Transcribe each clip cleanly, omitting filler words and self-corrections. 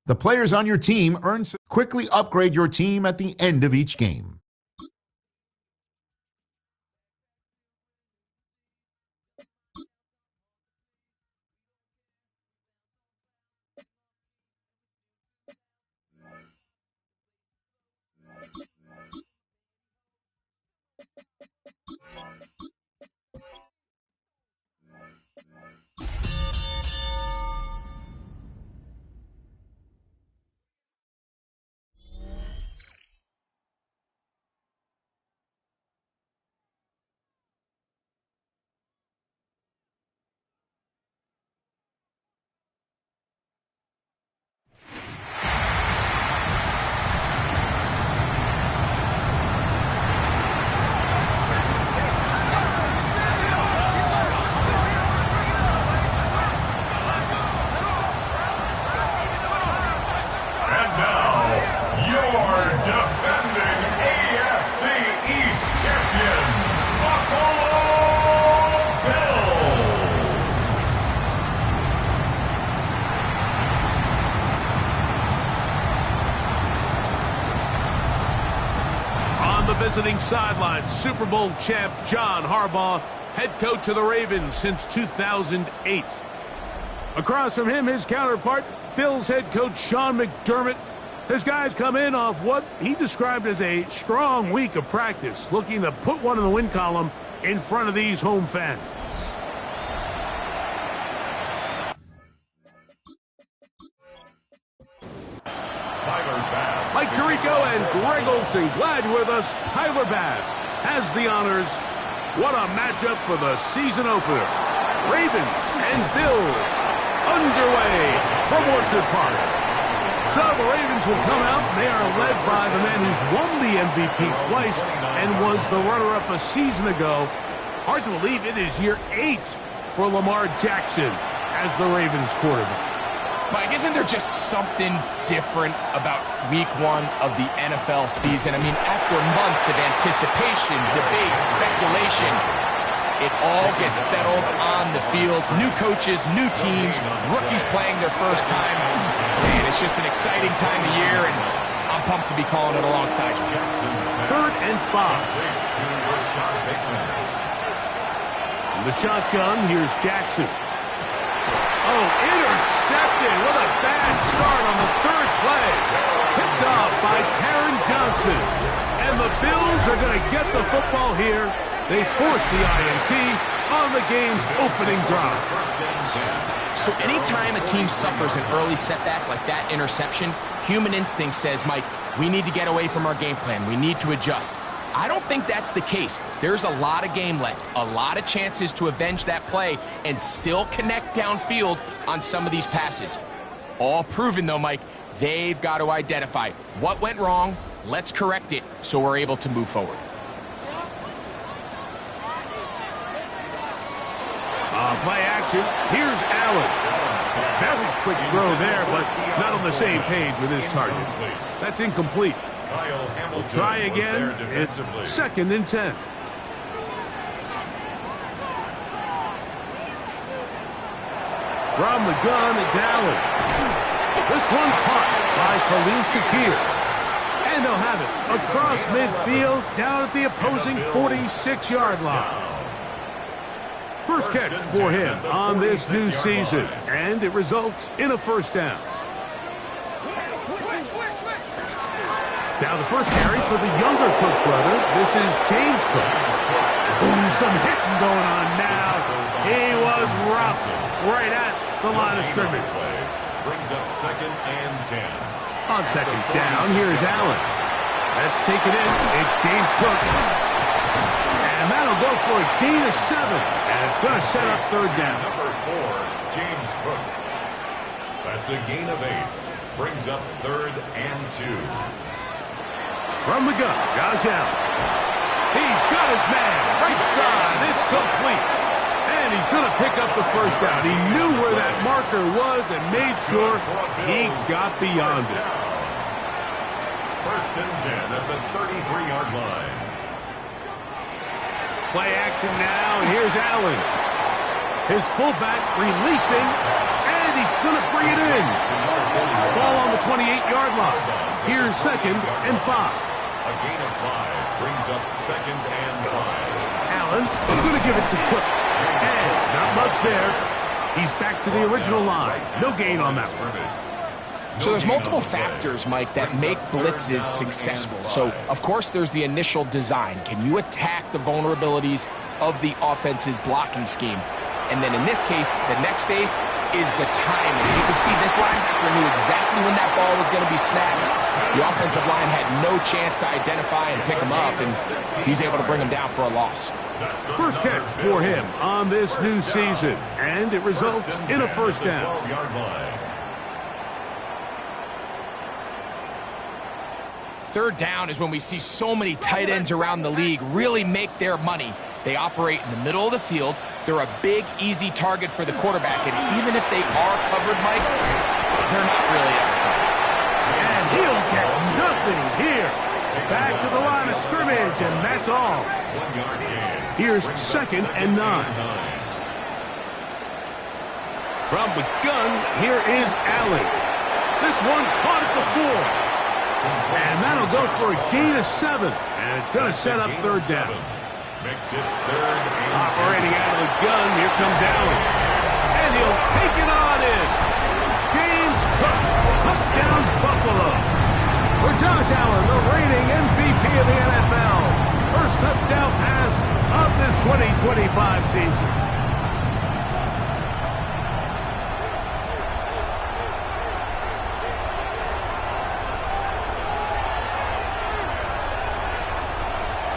The players on your team earn. Quickly upgrade your team at the end of each game. Visiting sideline, Super Bowl champ John Harbaugh, head coach of the Ravens since 2008. Across from him, his counterpart, Bills head coach Sean McDermott. His guys come in off what he described as a strong week of practice, looking to put one in the win column in front of these home fans. Mike Tirico and Greg Olsen, glad you're with us. Tyler Bass has the honors. What a matchup for the season opener. Ravens and Bills underway from Orchard Park. So the Ravens will come out. They are led by the man who's won the MVP twice and was the runner-up a season ago. Hard to believe it is year 8 for Lamar Jackson as the Ravens quarterback. Mike, isn't there just something different about week 1 of the NFL season? I mean, after months of anticipation, debate, speculation, it all gets settled on the field. New coaches, new teams, rookies playing their first time. Man, it's just an exciting time of year, and I'm pumped to be calling it alongside you. 3rd and 5. In the shotgun, here's Jackson. Oh, intercepted. What a bad start on the 3rd play. Picked off by Taron Johnson. And the Bills are going to get the football here. They force the INT on the game's opening drive. So anytime a team suffers an early setback like that interception, human instinct says, Mike, we need to get away from our game plan. We need to adjust. I don't think that's the case. There's a lot of game left, a lot of chances to avenge that play and still connect downfield on some of these passes. All proven, though, Mike, they've got to identify what went wrong, let's correct it so we're able to move forward. Play action. Here's Allen. Very quick throw there, but not on the same page with his target. That's incomplete. We'll try again. It's 2nd and 10. From the gun, it's Allen. This one caught by Khalil Shakir. And they'll have it across midfield down at the opposing 46-yard line. First catch for him on this new season, and it results in a first down. Now the first carry for the younger Cook brother. This is James Cook. Ooh, some hitting going on now. He was rough right at the line of scrimmage. Brings up 2nd and 10. On 2nd down, here's Allen. Let's take it in. It's James Cook. And that'll go for a gain of 7. And it's going to set up 3rd down. Number 4, James Cook. That's a gain of 8. brings up 3rd and 2. From the gun, Josh Allen. He's got his man. Right side. It's complete. And he's going to pick up the first down. He knew where that marker was and made sure he got beyond it. 1st and 10 at the 33-yard line. Play action now, and here's Allen. His fullback releasing, and he's going to bring it in. Ball on the 28-yard line. Here's 2nd and 5. A gain of 5 brings up 2nd and 5. Allen going to give it to Cook. And not much there. He's back to the original line. No gain on that one. So there's multiple factors, Mike, that make blitzes successful. So, of course, there's the initial design. Can you attack the vulnerabilities of the offense's blocking scheme? And then in this case, the next phase is the timing. You can see this linebacker knew exactly when that ball was going to be snapped. The offensive line had no chance to identify and pick him up, and he's able to bring him down for a loss. First catch for him on this new season, and it results in a first down. 12-yard line. 3rd down is when we see so many tight ends around the league really make their money. They operate in the middle of the field. They're a big, easy target for the quarterback, and even if they are covered, Mike, they're not really ever covered. And he'll get nothing here. Back to the line of scrimmage, and that's all. 1-yard gain. Here's 2nd and 9. From the gun, here is Allen. This one caught at the 4. And that'll go for a gain of 7. And it's going to set up 3rd down. Makes it 3rd and 10. Operating out of the gun, here comes Allen. And he'll take it on in. James Cook, touchdown Buffalo. For Josh Allen, the reigning MVP of the NFL. First touchdown pass of this 2025 season.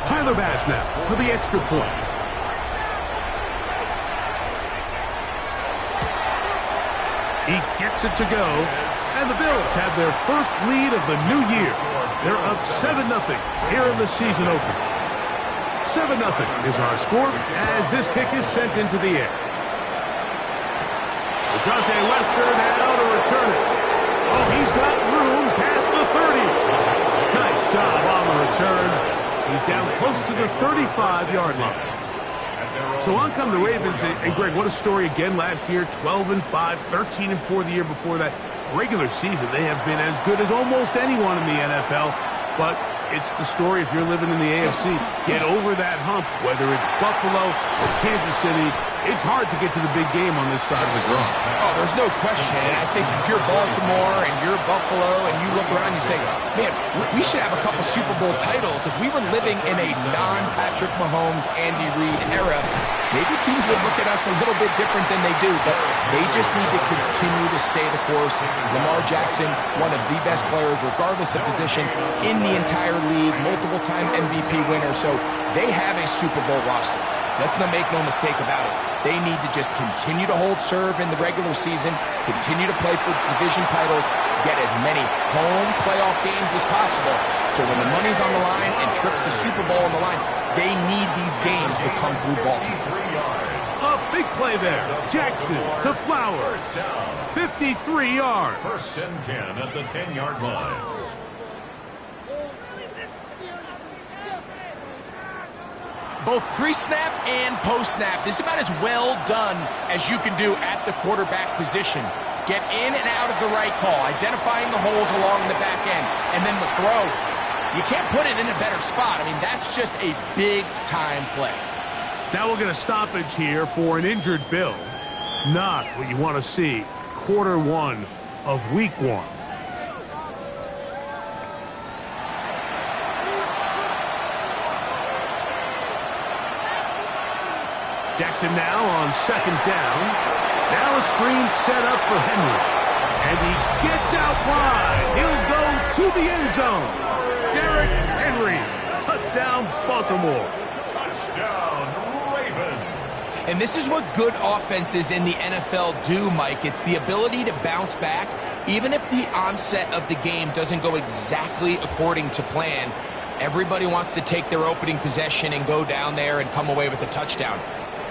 Tyler Bass now for the extra point. He gets it to go, and the Bills have their first lead of the new year. They're up 7-0 here in the season opener. 7-0 is our score as this kick is sent into the air. DeJounte Wester now to return it. Oh, he's got room past the 30. Nice job on the return. He's down close to the 35-yard line. So on come the Ravens. And Greg, what a story again last year. 12-5, 13-4 the year before that. Regular season, they have been as good as almost anyone in the NFL. But it's the story if you're living in the AFC. Get over that hump, whether it's Buffalo or Kansas City. It's hard to get to the big game on this side of the draw. Oh, there's no question. And I think if you're Baltimore and you're Buffalo and you look around and you say, man, we should have a couple Super Bowl titles. If we were living in a non-Patrick Mahomes, Andy Reid era, maybe teams would look at us a little bit different than they do, but they just need to continue to stay the course. Lamar Jackson, one of the best players, regardless of position, in the entire league, multiple-time MVP winner, so they have a Super Bowl roster. Let's not make no mistake about it. They need to just continue to hold serve in the regular season, continue to play for division titles, get as many home playoff games as possible. So when the money's on the line and trips the Super Bowl on the line, they need these games to come through Baltimore. A big play there. Jackson to Flowers. 53 yards. 1st and 10 at the 10-yard line. Both pre-snap and post-snap. This is about as well done as you can do at the quarterback position. Get in and out of the right call, identifying the holes along the back end, and then the throw. You can't put it in a better spot. I mean, that's just a big-time play. Now we'll get a stoppage here for an injured Bill. Not what you want to see. Quarter 1 of week 1. Jackson now on 2nd down. Now a screen set up for Henry. And he gets out wide. He'll go to the end zone. Derrick Henry. Touchdown, Baltimore. Touchdown, Ravens. And this is what good offenses in the NFL do, Mike. It's the ability to bounce back Even if the onset of the game doesn't go exactly according to plan, everybody wants to take their opening possession and go down there and come away with a touchdown.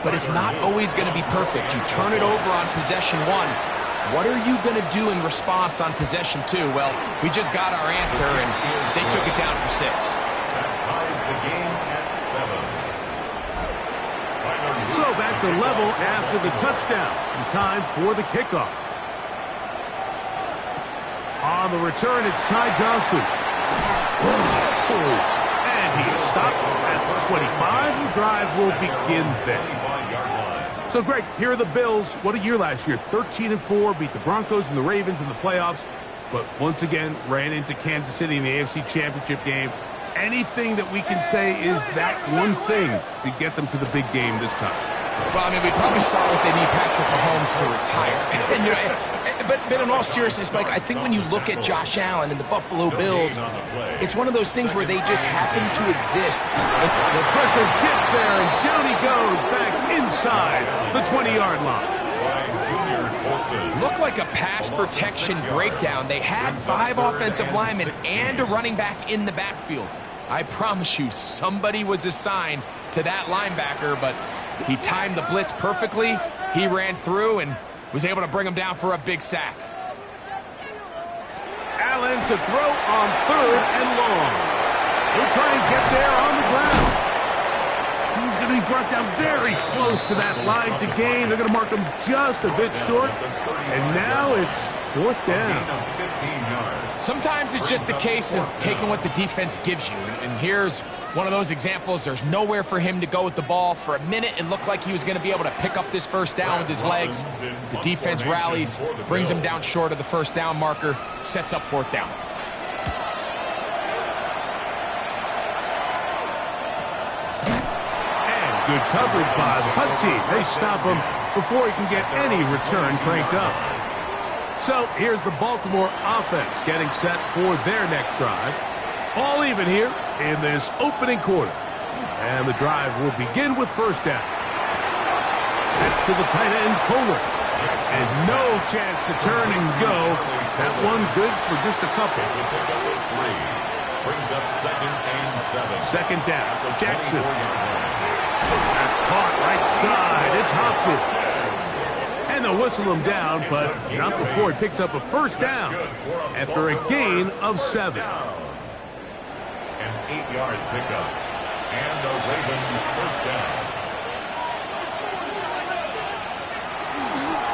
But it's not always going to be perfect. You turn it over on possession 1. What are you going to do in response on possession 2? Well, we just got our answer, and they took it down for 6. That ties the game at 7. So back to level after the touchdown. And time for the kickoff. On the return, it's Ty Johnson. And he is stopped at the 25. The drive will begin then. So, Greg, here are the Bills. What a year last year. 13-4, beat the Broncos and the Ravens in the playoffs. But once again, ran into Kansas City in the AFC Championship game. Anything that we can say is that one thing to get them to the big game this time? Well, I mean, we'd probably start with they need Patrick Mahomes to retire. But in all seriousness, Mike, I think when you look at Josh Allen and the Buffalo Bills, it's one of those things where they just happen to exist. The pressure gets there, and down he goes back inside the 20-yard line. Looked like a pass protection breakdown. They had 5 offensive linemen and a running back in the backfield. I promise you, somebody was assigned to that linebacker, but he timed the blitz perfectly. He ran through and was able to bring him down for a big sack. Allen to throw on 3rd and long. He'll try and get there on the ground. He's going to be brought down very close to that line to gain. They're going to mark him just a bit short. And now it's 4th down. Sometimes it's just a case of taking what the defense gives you. And here's one of those examples. There's nowhere for him to go with the ball. For a minute, it looked like he was going to be able to pick up this first down with his legs. The defense rallies, brings him down short of the first down marker, sets up 4th down. And good coverage by the punt team. They stop him before he can get any return cranked up. So here's the Baltimore offense getting set for their next drive. All even here in this opening quarter. And the drive will begin with 1st down. Back to the tight end, Kohler. And no chance to turn and go. That one good for just a couple. Brings up 2nd and 7. 2nd down, Jackson. That's caught right side. It's Hopkins. And they'll whistle him down, but not before he picks up a 1st down after a gain of 7. An 8-yard pickup. And a Raven 1st down.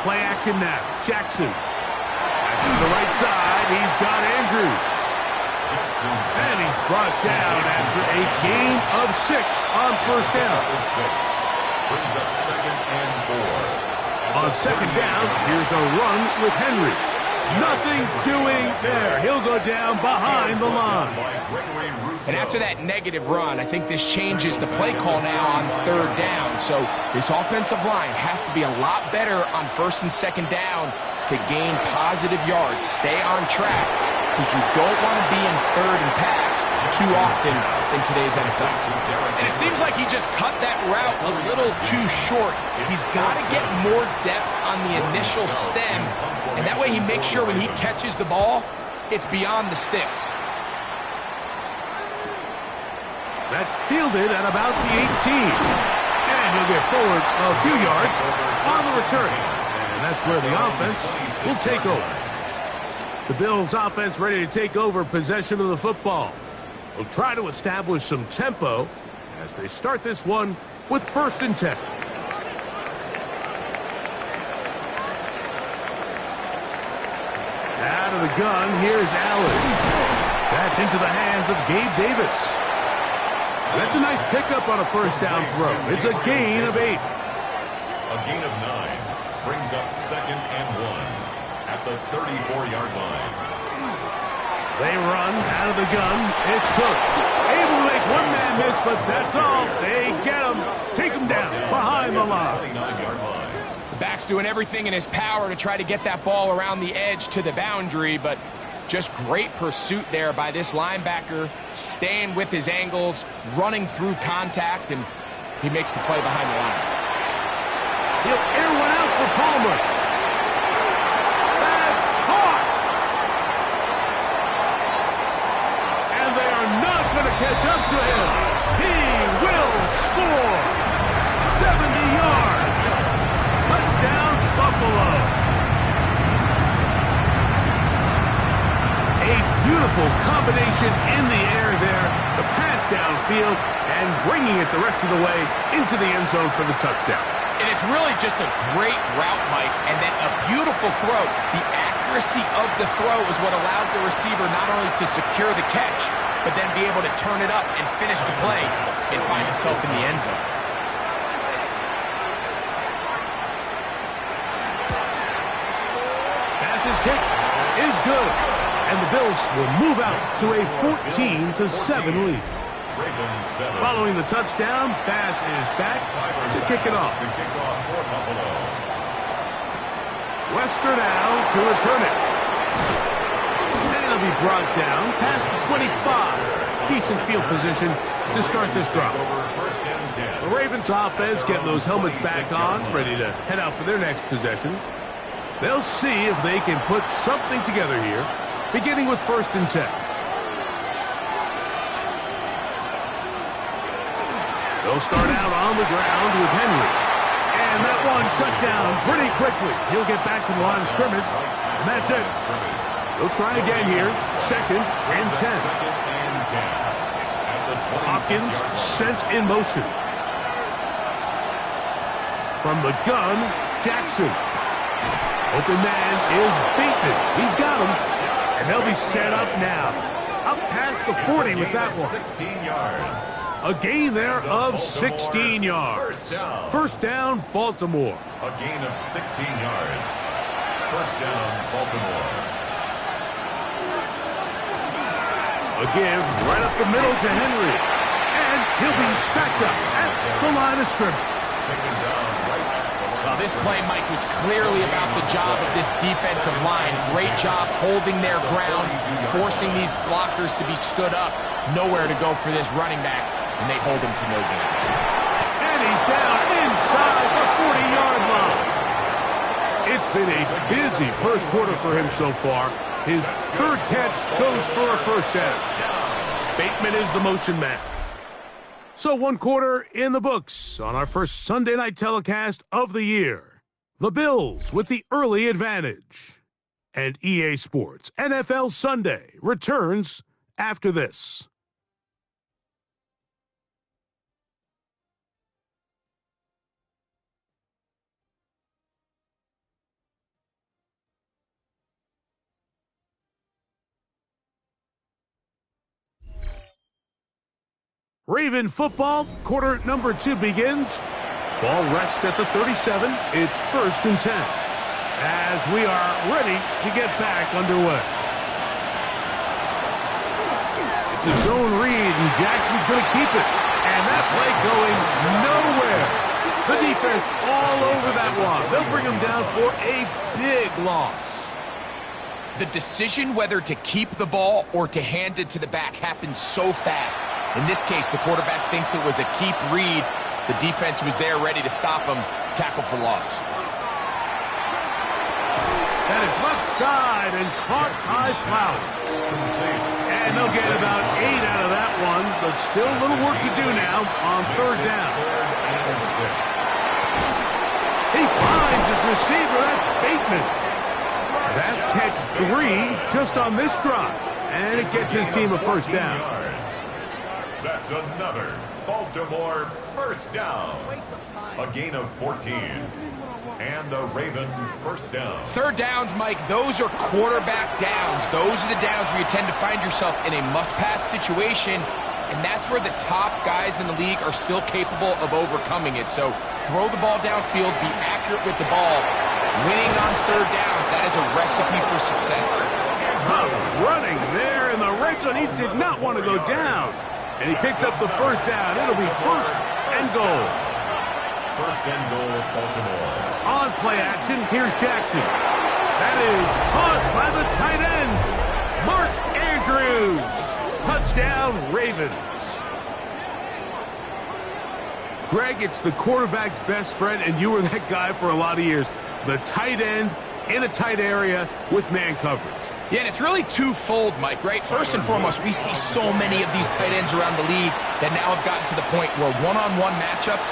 Play action now. Jackson. Back to the right side. He's got Andrews. And he's brought down after a gain of 6 on 1st down. Brings up 2nd and 4. On 2nd down, here's a run with Henry. Nothing doing there. He'll go down behind the line. And after that negative run, I think this changes the play call now on 3rd down. So this offensive line has to be a lot better on 1st and 2nd down to gain positive yards. Stay on track, because you don't want to be in 3rd and pass too often in today's NFL. And it seems like he just cut that route a little too short. He's got to get more depth on the initial stem, and that way he makes sure when he catches the ball, it's beyond the sticks. That's fielded at about the 18. And he'll get forward a few yards on the return. And that's where the offense will take over. The Bills' offense ready to take over possession of the football. They'll try to establish some tempo as they start this one with 1st and 10. Out of the gun, here's Allen. That's into the hands of Gabe Davis. That's a nice pickup on a 1st down throw. It's a gain of 8. A gain of 9 brings up 2nd and 1 at the 34-yard line. They run out of the gun. It's Cook. Able to make one man miss, but that's all. They get him. Take him down behind the line. The back's doing everything in his power to try to get that ball around the edge to the boundary, but just great pursuit there by this linebacker, staying with his angles, running through contact, and he makes the play behind the line. He'll air one out for Palmer. That's caught. Beautiful combination in the air there. The pass downfield and bringing it the rest of the way into the end zone for the touchdown. And it's really just a great route, Mike, and then a beautiful throw. The accuracy of the throw is what allowed the receiver not only to secure the catch, but then be able to turn it up and finish the play and find himself in the end zone. Pass's kick is good, and the Bills will move out to a 14-7 lead. Following the touchdown, Bass is back to kick it off. Wester now to return it. And it'll be brought down past the 25. Decent field position to start this drive. The Ravens offense getting those helmets back on, ready to head out for their next possession. They'll see if they can put something together here, beginning with 1st and 10. They'll start out on the ground with Henry. And that one shut down pretty quickly. He'll get back to the line of scrimmage, and that's it. They'll try again here. 2nd and 10. Hopkins sent in motion. From the gun, Jackson. Open man is Bateman. He's got him. And they'll be set up now. Up past the 40 with that one. 16 yards. A gain there of 16 yards. First down, Baltimore. A gain of 16 yards. First down, Baltimore. A give right up the middle to Henry. And he'll be stacked up at the line of scrimmage. Taken down right at the line. Well, this play, Mike, was clearly about the job of this defensive line. Great job holding their ground, forcing these blockers to be stood up. Nowhere to go for this running back, and they hold him to no gain. And he's down inside the 40-yard line. It's been a busy first quarter for him so far. His 3rd catch goes for a first down. Bateman is the motion man. So 1 quarter in the books on our first Sunday night telecast of the year. The Bills with the early advantage. And EA Sports NFL Sunday returns after this. Raven football, quarter number 2 begins. Ball rests at the 37. It's 1st and 10. As we are ready to get back underway. It's a zone read, and Jackson's going to keep it. And that play going nowhere. The defense all over that one. They'll bring him down for a big loss. The decision whether to keep the ball or to hand it to the back happens so fast. In this case, the quarterback thinks it was a keep read. The defense was there ready to stop him. Tackle for loss. That is left side and caught by Flowers. And they'll get about 8 out of that one, but still a little work to do now on 3rd down. He finds his receiver. That's Bateman. That's catch 3 just on this drive. And it gets his team a first down. That's another Baltimore first down. A gain of 14. And a Raven first down. 3rd downs, Mike, those are quarterback downs. Those are the downs where you tend to find yourself in a must-pass situation, and that's where the top guys in the league are still capable of overcoming it. So throw the ball downfield, be accurate with the ball. Winning on 3rd downs, that is a recipe for success. Tough running there in the red zone. He did not want to go down. And he picks up the first down. It'll be 1st and goal. 1st and goal, Baltimore. On play action, here's Jackson. That is caught by the tight end, Mark Andrews. Touchdown, Ravens. Greg, it's the quarterback's best friend, and you were that guy for a lot of years. The tight end in a tight area with man coverage. Yeah, and it's really twofold, Mike, right? First and foremost, we see so many of these tight ends around the league that now have gotten to the point where one-on-one matchups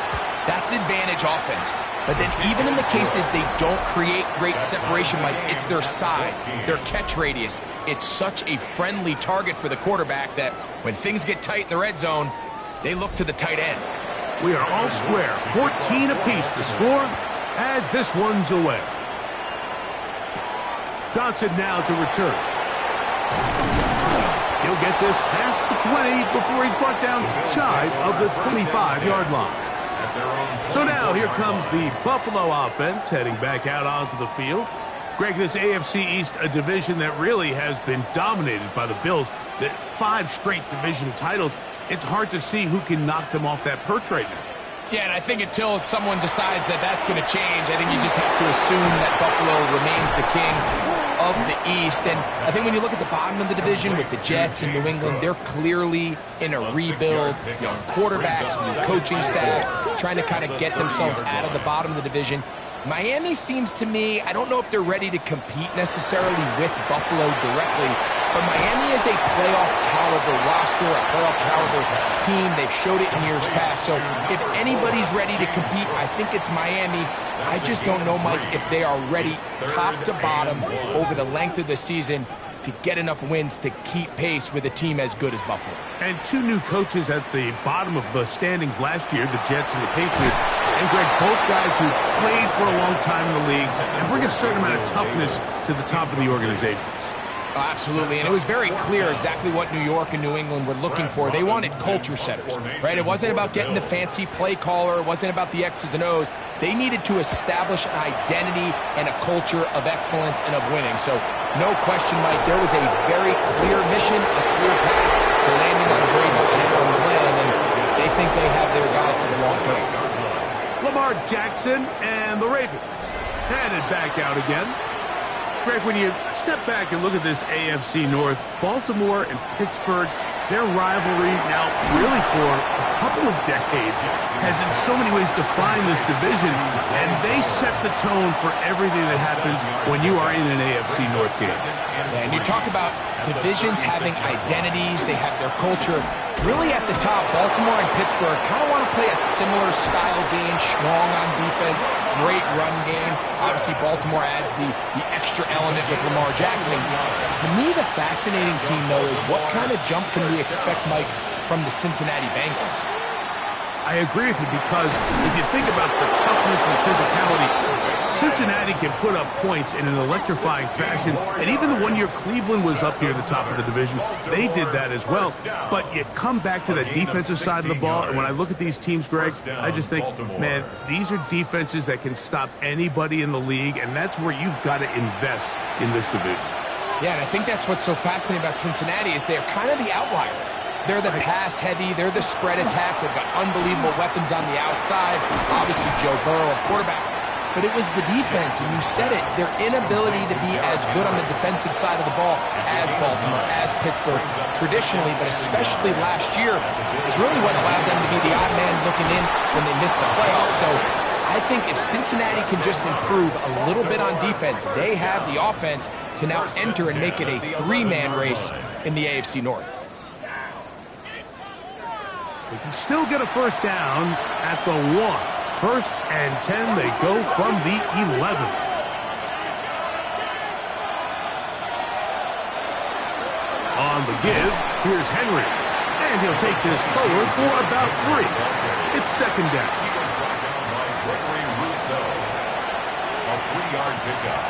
That's advantage offense. But then even in the cases they don't create great separation, Mike, it's their size, their catch radius. It's such a friendly target for the quarterback that when things get tight in the red zone, they look to the tight end. We are all square. 14 apiece to score as this one's away. Johnson now to return. He'll get this past the 20 before he's brought down shy of the 25-yard line. So now here comes the Buffalo offense heading back out onto the field. Greg, this AFC East, a division that really has been dominated by the Bills. The 5 straight division titles. It's hard to see who can knock them off that perch right now. Yeah, and I think until someone decides that that's going to change, I think you just have to assume that Buffalo remains the king of the East. And I think when you look at the bottom of the division with the Jets and New England, they're clearly in a rebuild. Young quarterbacks, new coaching staffs, trying to kind of get themselves out of the bottom of the division. Miami seems to me, I don't know if they're ready to compete necessarily with Buffalo directly, but Miami is a playoff caliber roster, a playoff caliber team. They've showed it in years past. So if anybody's ready to compete, I think it's Miami. I just don't know, Mike, if they are ready top to bottom over the length of the season to get enough wins to keep pace with a team as good as Buffalo. And 2 new coaches at the bottom of the standings last year, the Jets and the Patriots. And Greg, both guys who played for a long time in the league and bring a certain amount of toughness to the top of the organizations. Oh, absolutely, and it was very clear exactly what New York and New England were looking for. They wanted culture setters, right? It wasn't about getting the fancy play caller. It wasn't about the X's and O's. They needed to establish an identity and a culture of excellence and of winning. So, no question, Mike, there was a very clear mission, a clear path to landing on Brady's plan, and they think they have their guy for the long term. Lamar Jackson and the Ravens headed back out again. Greg, when you step back and look at this AFC North, Baltimore and Pittsburgh, their rivalry now really for a couple of decades has in so many ways defined this division, and they set the tone for everything that happens when you are in an AFC North game. Yeah, and you talk about divisions having identities, they have their culture. Really at the top, Baltimore and Pittsburgh kind of want to play a similar style game, strong on defense, great run game. Obviously, Baltimore adds the extra element with Lamar Jackson. To me, the fascinating team, though, is what kind of jump can we expect, Mike, from the Cincinnati Bengals? I agree with you because if you think about the toughness and the physicality, Cincinnati can put up points in an electrifying fashion, and even the 1 year Cleveland was up here at the top of the division, they did that as well. But you come back to the defensive side of the ball, and when I look at these teams, Greg, I just think, man, these are defenses that can stop anybody in the league, and that's where you've got to invest in this division. Yeah, and I think that's what's so fascinating about Cincinnati is they're kind of the outlier. They're the pass heavy, they're the spread attack, they've got unbelievable weapons on the outside, obviously Joe Burrow, a quarterback. But it was the defense, and you said it, their inability to be as good on the defensive side of the ball as Baltimore, as Pittsburgh, traditionally, but especially last year, is really what allowed them to be the odd man looking in when they missed the playoffs. So I think if Cincinnati can just improve a little bit on defense, they have the offense to now enter and make it a 3-man race in the AFC North. They can still get a first down at the 1. First and 10, they go from the 11. On the give, here's Henry. And he'll take this forward for about 3. It's second down. A 3-yard pickup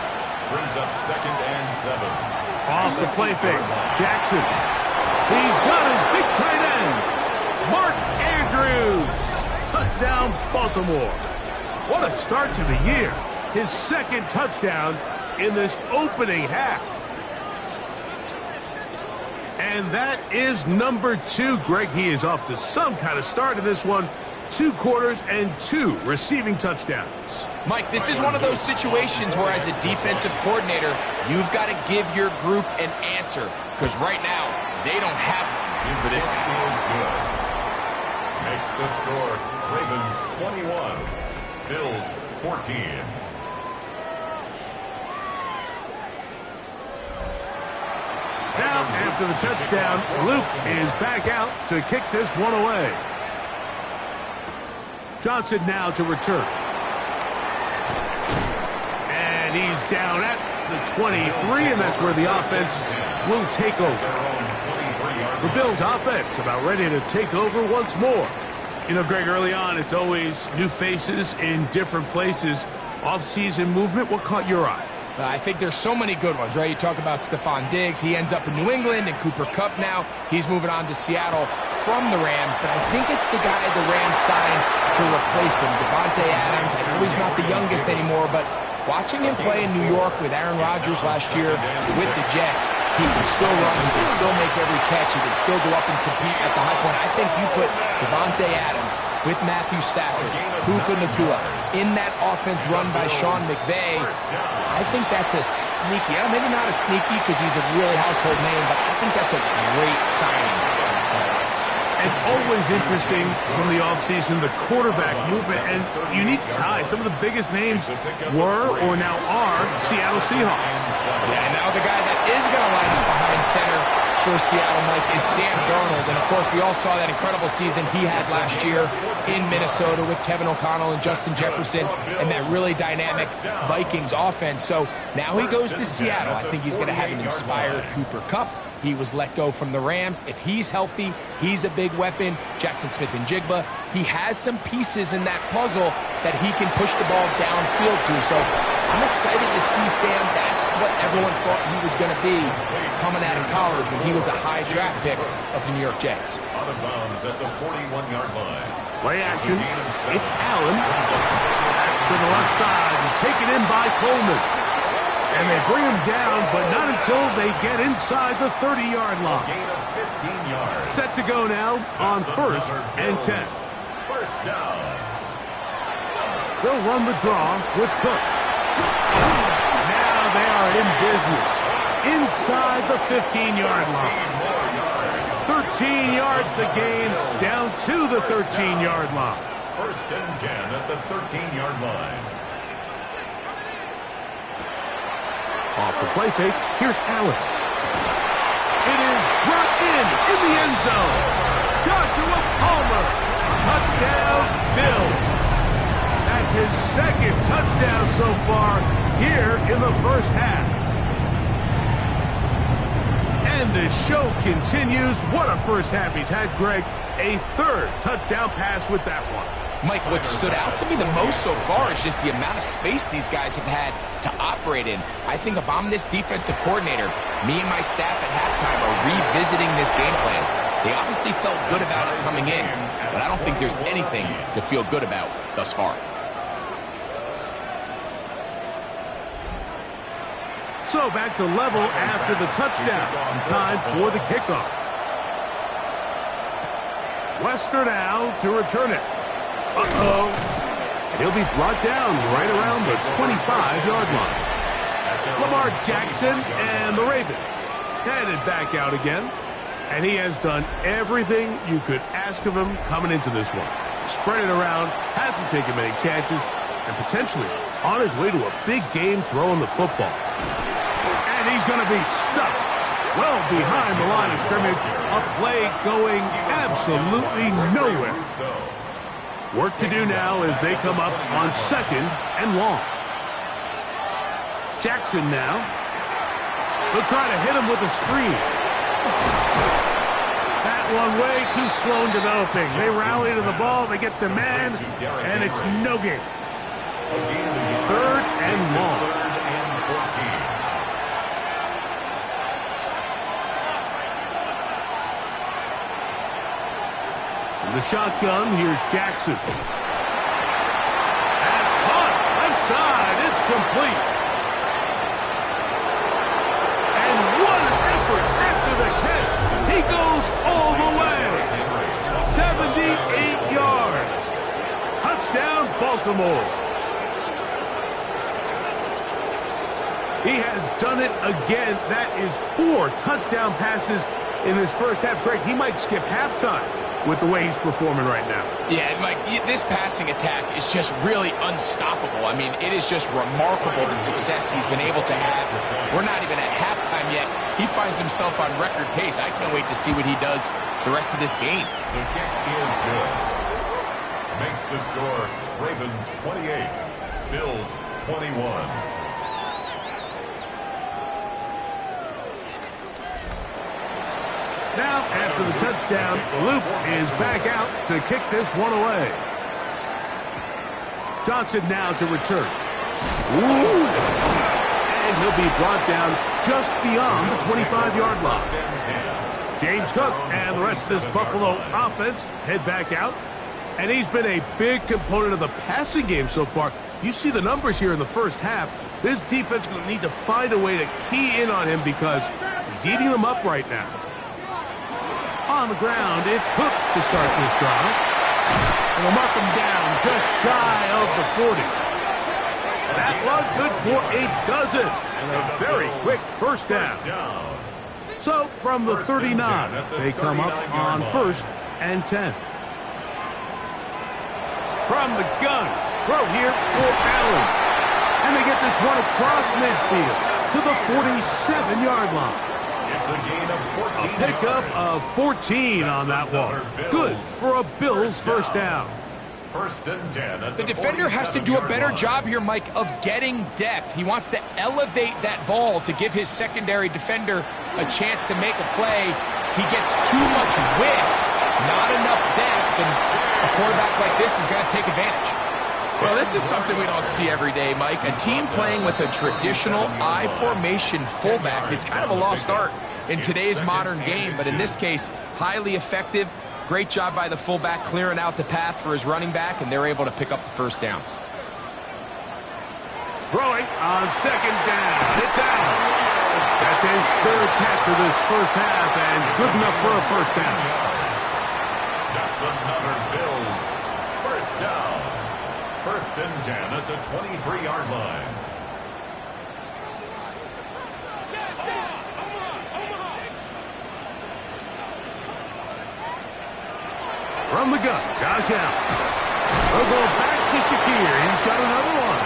brings up second and 7. Off the play fake, Jackson. He's got his big tight end, Mark Andrews. Touchdown, Baltimore. What a start to the year. His second touchdown in this opening half. And that is number 2. Greg, he is off to some kind of start in this one. 2 quarters and 2 receiving touchdowns. Mike, this is one of those situations where as a defensive coordinator, you've got to give your group an answer. Because right now, they don't have one for this guy. Makes the score Ravens 21, Bills 14. Now, after the touchdown, Luke is back out to kick this one away. Johnson now to return. And he's down at the 23, and that's where the offense will take over. The Bills offense about ready to take over once more. You know, Greg, early on, it's always new faces in different places. Off-season movement, what caught your eye? I think there's so many good ones, right? You talk about Stephon Diggs. He ends up in New England, and Cooper Kupp now. He's moving on to Seattle from the Rams, but I think it's the guy the Rams signed to replace him, Davante Adams. I know he's not the youngest anymore, but watching him play in New York with Aaron Rodgers last year with the Jets, he can still run, he can still make every catch, he can still go up and compete at the high point. I think you put Davante Adams with Matthew Stafford, Puka Nacua, in that offense run by Sean McVay. I think that's a sneaky, maybe not a sneaky because he's a really household name, but I think that's a great signing. And always interesting from the offseason, the quarterback movement and unique ties. Some of the biggest names were or now are Seattle Seahawks. Yeah, and now the guy that is going to line up behind center for Seattle, Mike, is Sam Darnold. And, of course, we all saw that incredible season he had last year in Minnesota with Kevin O'Connell and Justin Jefferson and that really dynamic Vikings offense. So now he goes to Seattle. I think he's going to have an inspired Cooper Kupp. He was let go from the Rams. If he's healthy, he's a big weapon. Jackson Smith-Njigba, he has some pieces in that puzzle that he can push the ball downfield to. So I'm excited to see Sam. That's what everyone thought he was going to be coming out of college when he was a high draft pick of the New York Jets. Out of bounds at the 41-yard line. Play action. It's Allen to the left side and taken in by Coleman. And they bring him down, but not until they get inside the 30-yard line. Gain of 15 yards. Set to go now on 1st and 10. First down. They'll run the draw with Cook. Now they are in business. Inside the 15-yard line. 13 yards the gain, down to the 13-yard line. First and 10 at the 13-yard line. Off the play fake, here's Allen. It is brought in the end zone. Joshua Palmer, touchdown Bills. That's his second touchdown so far here in the first half. And the show continues. What a first half he's had, Greg. A third touchdown pass with that one. Mike, what stood out to me the most so far is just the amount of space these guys have had to operate in. I think if I'm this defensive coordinator, me and my staff at halftime are revisiting this game plan. They obviously felt good about it coming in, but I don't think there's anything to feel good about thus far. So back to level after the touchdown. Time for the kickoff. Wester now to return it. Uh-oh. He'll be brought down right around the 25-yard line. Lamar Jackson and the Ravens headed back out again. And he has done everything you could ask of him coming into this one. Spread it around, hasn't taken many chances, and potentially on his way to a big game throwing the football. And he's going to be stuck well behind the line of scrimmage. A play going absolutely nowhere. Work to do now as they come up on 2nd and long. Jackson now. They'll try to hit him with a screen. That one way too slow in developing. They rally to the ball, they get the man, and it's no gain. 3rd and long. In the shotgun, here's Jackson. That's caught. Left side. It's complete. And what an effort after the catch. He goes all the way. 78 yards. Touchdown, Baltimore. He has done it again. That is 4 touchdown passes in this first half. Greg, he might skip halftime with the way he's performing right now. Yeah, Mike, this passing attack is just really unstoppable. I mean, it is just remarkable the success he's been able to have. We're not even at halftime yet. He finds himself on record pace. I can't wait to see what he does the rest of this game. The kick is good. makes the score Ravens 28, Bills 21. Now, after the touchdown, Luke is back out to kick this one away. Johnson now to return. Ooh. And he'll be brought down just beyond the 25-yard line. James Cook and the rest of this Buffalo offense head back out. And he's been a big component of the passing game so far. You see the numbers here in the first half. This defense is going to need to find a way to key in on him because he's eating them up right now. On the ground, it's Cook to start this drive. And they'll mark him down just shy of the 40. That was good for a dozen. And a very quick first down. So from the 39, they come up on 1st and 10. From the gun, throw here for Allen. And they get this one across midfield to the 47-yard line. It's a gain of 14. A pickup of 14 on that one. Good for a Bills first down. First and 10 at the defender has to do a better job here, Mike, of getting depth. He wants to elevate that ball to give his secondary defender a chance to make a play. He gets too much width, not enough depth, and a quarterback like this is going to take advantage. Well, this is something we don't see every day, Mike. A team playing with a traditional I formation fullback. It's kind of a lost art in today's modern game, but in this case, highly effective. Great job by the fullback clearing out the path for his running back, and they're able to pick up the first down. Throwing on second down. It's out. That's his third catch of this first half, and good enough for a first down. That's another Bills first down. First and 10 at the 23-yard line. From the gun, Josh Allen. They'll go back to Shakir. He's got another one.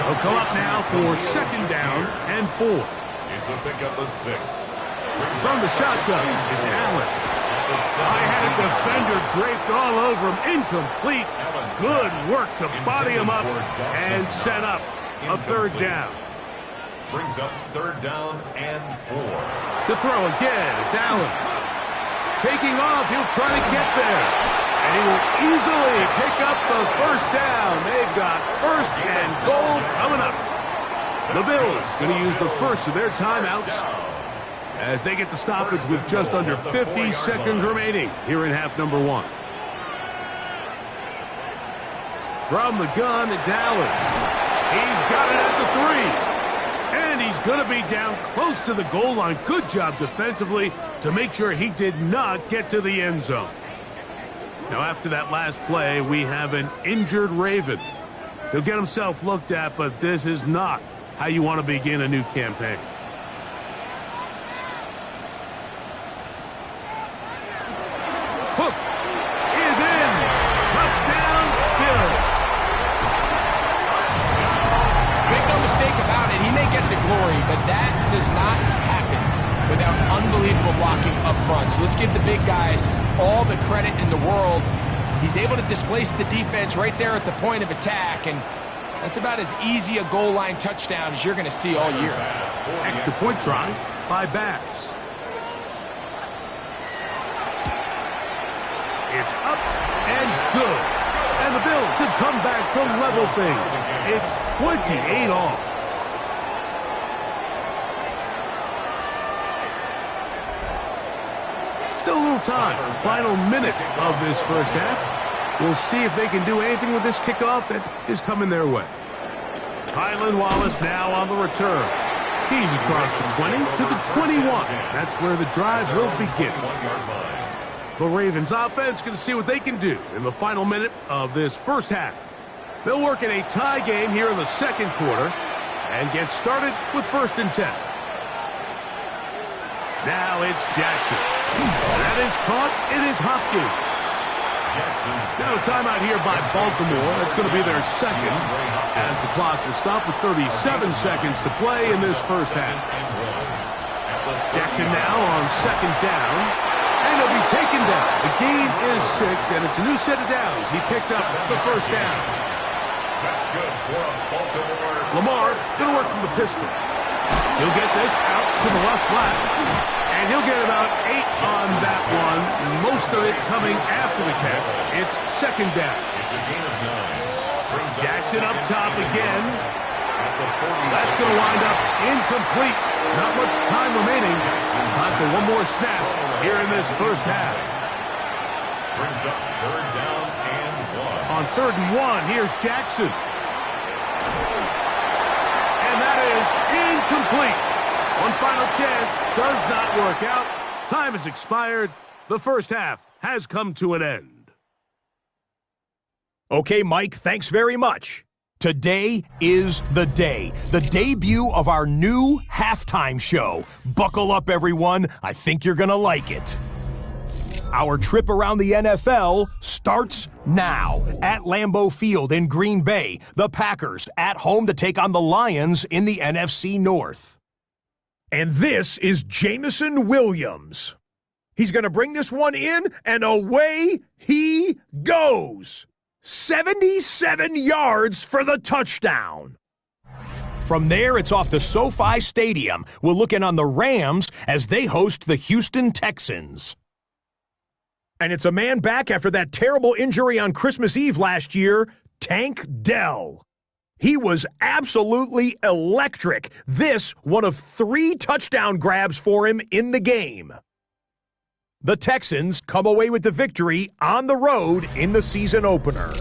They'll come up now for second down and 4. It's a pickup of 6. From the shotgun, it's Allen. I had a defender draped all over him. Incomplete. Good work to body him up and set up a third down. Brings up third down and 4. To throw again, it's Allen. Taking off, he'll try to get there. And he will easily pick up the first down. They've got first and goal coming up. The Bills going to use the first of their timeouts as they get the stoppage with just under 50 seconds remaining here in half number 1. From the gun, it's Allen. He's got it at the 3. And he's going to be down close to the goal line. Good job defensively to make sure he did not get to the end zone. Now, after that last play, we have an injured Raven. He'll get himself looked at, but this is not how you want to begin a new campaign. Hook is in. Touchdown, Bill. Make no mistake about it, he may get the glory, but that does not happen without unbelievable blocking up front. So let's give the big guys all the credit in the world. He's able to displace the defense right there at the point of attack, and that's about as easy a goal line touchdown as you're going to see all year. Extra point try by Bass. It's up and good. And the Bills have come back to level things. It's 28 all. Still a little time. Final minute of this first half. We'll see if they can do anything with this kickoff that is coming their way. Tylan Wallace now on the return. He's across the 20 to the 21. That's where the drive will begin. The Ravens offense going to see what they can do in the final minute of this first half. They'll work in a tie game here in the second quarter and get started with first and 10. Now it's Jackson. That is caught. It is Hopkins. Now a timeout here by Baltimore. That's going to be their second as the clock will stop with 37 seconds to play in this first half. Jackson now on second down. And he'll be taken down. The gain is 6, and it's a new set of downs. He picked up the first down. That's good for a Baltimore. Lamar going to work from the pistol. He'll get this out to the left flat. And he'll get about 8 on that one. Most of it coming after the catch. It's second down. It's a gain of 9. Jackson up top again. That's going to wind up incomplete. Not much time remaining. Time for one more snap here in this first half. Brings up third down and 1. On 3rd and 1, here's Jackson. And that is incomplete. One final chance does not work out. Time has expired. The first half has come to an end. Okay, Mike, thanks very much. Today is the day, the debut of our new halftime show. Buckle up, everyone. I think you're going to like it. Our trip around the NFL starts now at Lambeau Field in Green Bay. The Packers at home to take on the Lions in the NFC North. And this is Jameson Williams. He's going to bring this one in, and away he goes. 77 yards for the touchdown. From there, it's off to SoFi Stadium. We'll look in on the Rams as they host the Houston Texans. And it's a man back after that terrible injury on Christmas Eve last year, Tank Dell. He was absolutely electric. This one of 3 touchdown grabs for him in the game. The Texans come away with the victory on the road in the season opener.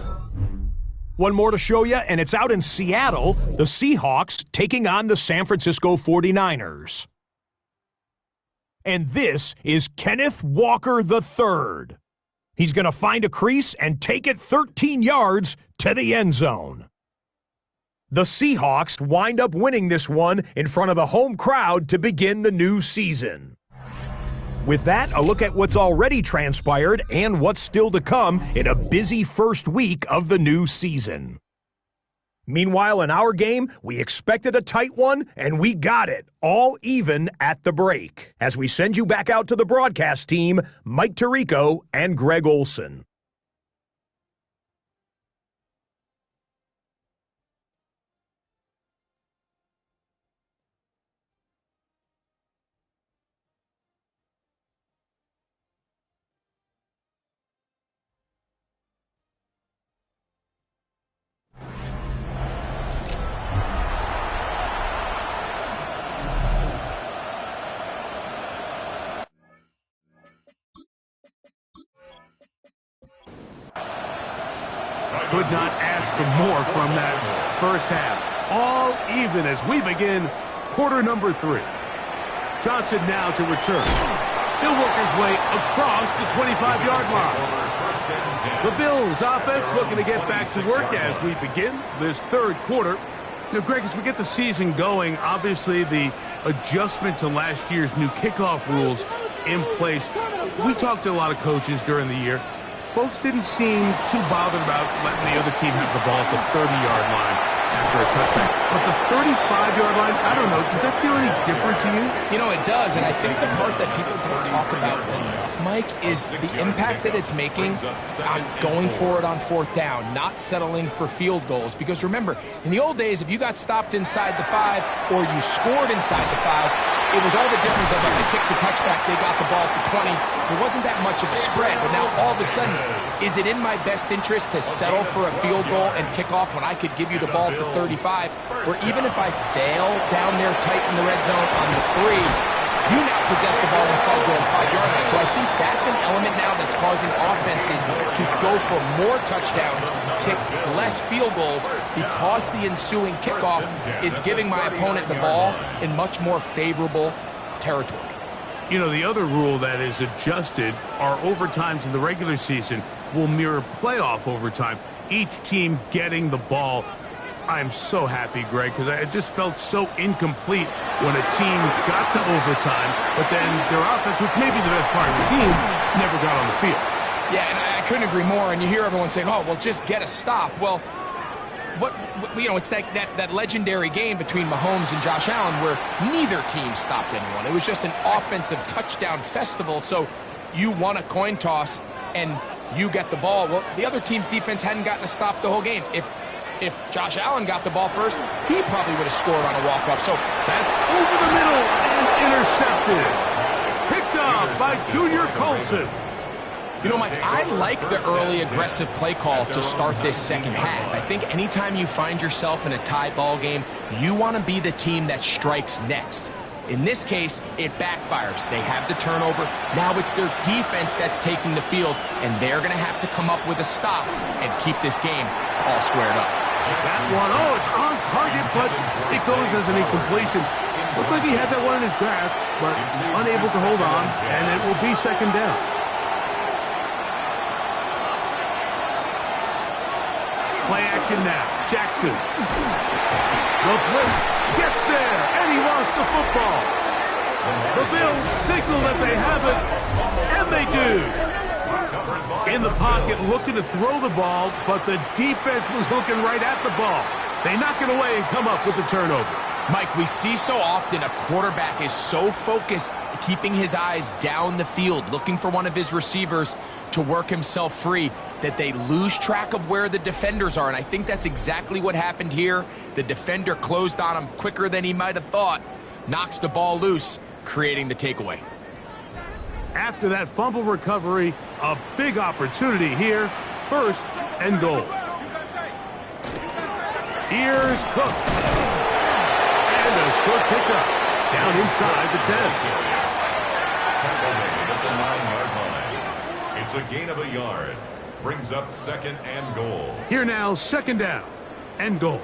One more to show you, and it's out in Seattle, the Seahawks taking on the San Francisco 49ers. And this is Kenneth Walker III. He's going to find a crease and take it 13 yards to the end zone. The Seahawks wind up winning this one in front of the home crowd to begin the new season. With that, a look at what's already transpired and what's still to come in a busy first week of the new season. Meanwhile, in our game, we expected a tight one, and we got it, all even at the break. As we send you back out to the broadcast team, Mike Tirico and Greg Olson. Could not ask for more from that first half. All even as we begin quarter number 3. Johnson now to return. He'll work his way across the 25-yard line. The Bills offense looking to get back to work as we begin this third quarter. Now, Greg, as we get the season going, obviously the adjustment to last year's new kickoff rules in place. We talked to a lot of coaches during the year. Folks didn't seem too bothered about letting the other team have the ball at the 30-yard line after a touchdown. But the 35-yard line, I don't know, does that feel any different to you? You know, it does, and I think the part that people don't talk about enough, Mike, is the impact that it's making on going for it on 4th down, not settling for field goals. Because remember, in the old days, if you got stopped inside the 5 or you scored inside the 5, it was all the difference of they kicked the touchback, they got the ball at the 20. There wasn't that much of a spread, but now all of a sudden, is it in my best interest to settle for a field goal and kick off when I could give you the ball at the 35? Or even if I fail down there tight in the red zone on the 3, you now possess the ball inside your own 5-yard line. So I think that's an element now that's causing offenses to go for more touchdowns, kick less field goals, because the ensuing kickoff is giving my opponent the ball in much more favorable territory. You know, the other rule that is adjusted are overtimes in the regular season will mirror playoff overtime, each team getting the ball. I'm so happy, Greg, because I just felt so incomplete when a team got to overtime, but then their offense, which may be the best part of the team, never got on the field. Yeah, and I couldn't agree more, and you hear everyone saying, oh, well, just get a stop. Well, it's that legendary game between Mahomes and Josh Allen where neither team stopped anyone. It was just an offensive touchdown festival. So you won a coin toss and you get the ball. Well, the other team's defense hadn't gotten a stop the whole game. If Josh Allen got the ball first, he probably would have scored on a walk-off. So That's over the middle and intercepted. Picked off by Junior Colson. you know, Mike, I like the early aggressive play call to start this second half. I think anytime you find yourself in a tie ball game, you want to be the team that strikes next. In this case, it backfires. They have the turnover. Now it's their defense that's taking the field, and they're going to have to come up with a stop and keep this game all squared up. That one, oh, it's on target, but it goes as an incompletion. Looked like he had that one in his grasp, but unable to hold on, and it will be second down. Play action now. Jackson. The blitz gets there, and he lost the football. The Bills signal that they have it, and they do. In the pocket, looking to throw the ball, but the defense was looking right at the ball. They knock it away and come up with the turnover. Mike, we see so often a quarterback is so focused, keeping his eyes down the field, looking for one of his receivers to work himself free, that they lose track of where the defenders are. And I think that's exactly what happened here. The defender closed on him quicker than he might have thought, knocks the ball loose, creating the takeaway. After that fumble recovery, a big opportunity here. First and goal. Here's Cook. And a short pickup. Down inside the 10. Tackle made at the 9-yard line. It's a gain of a yard. Brings up second and goal. Here now, second down and goal.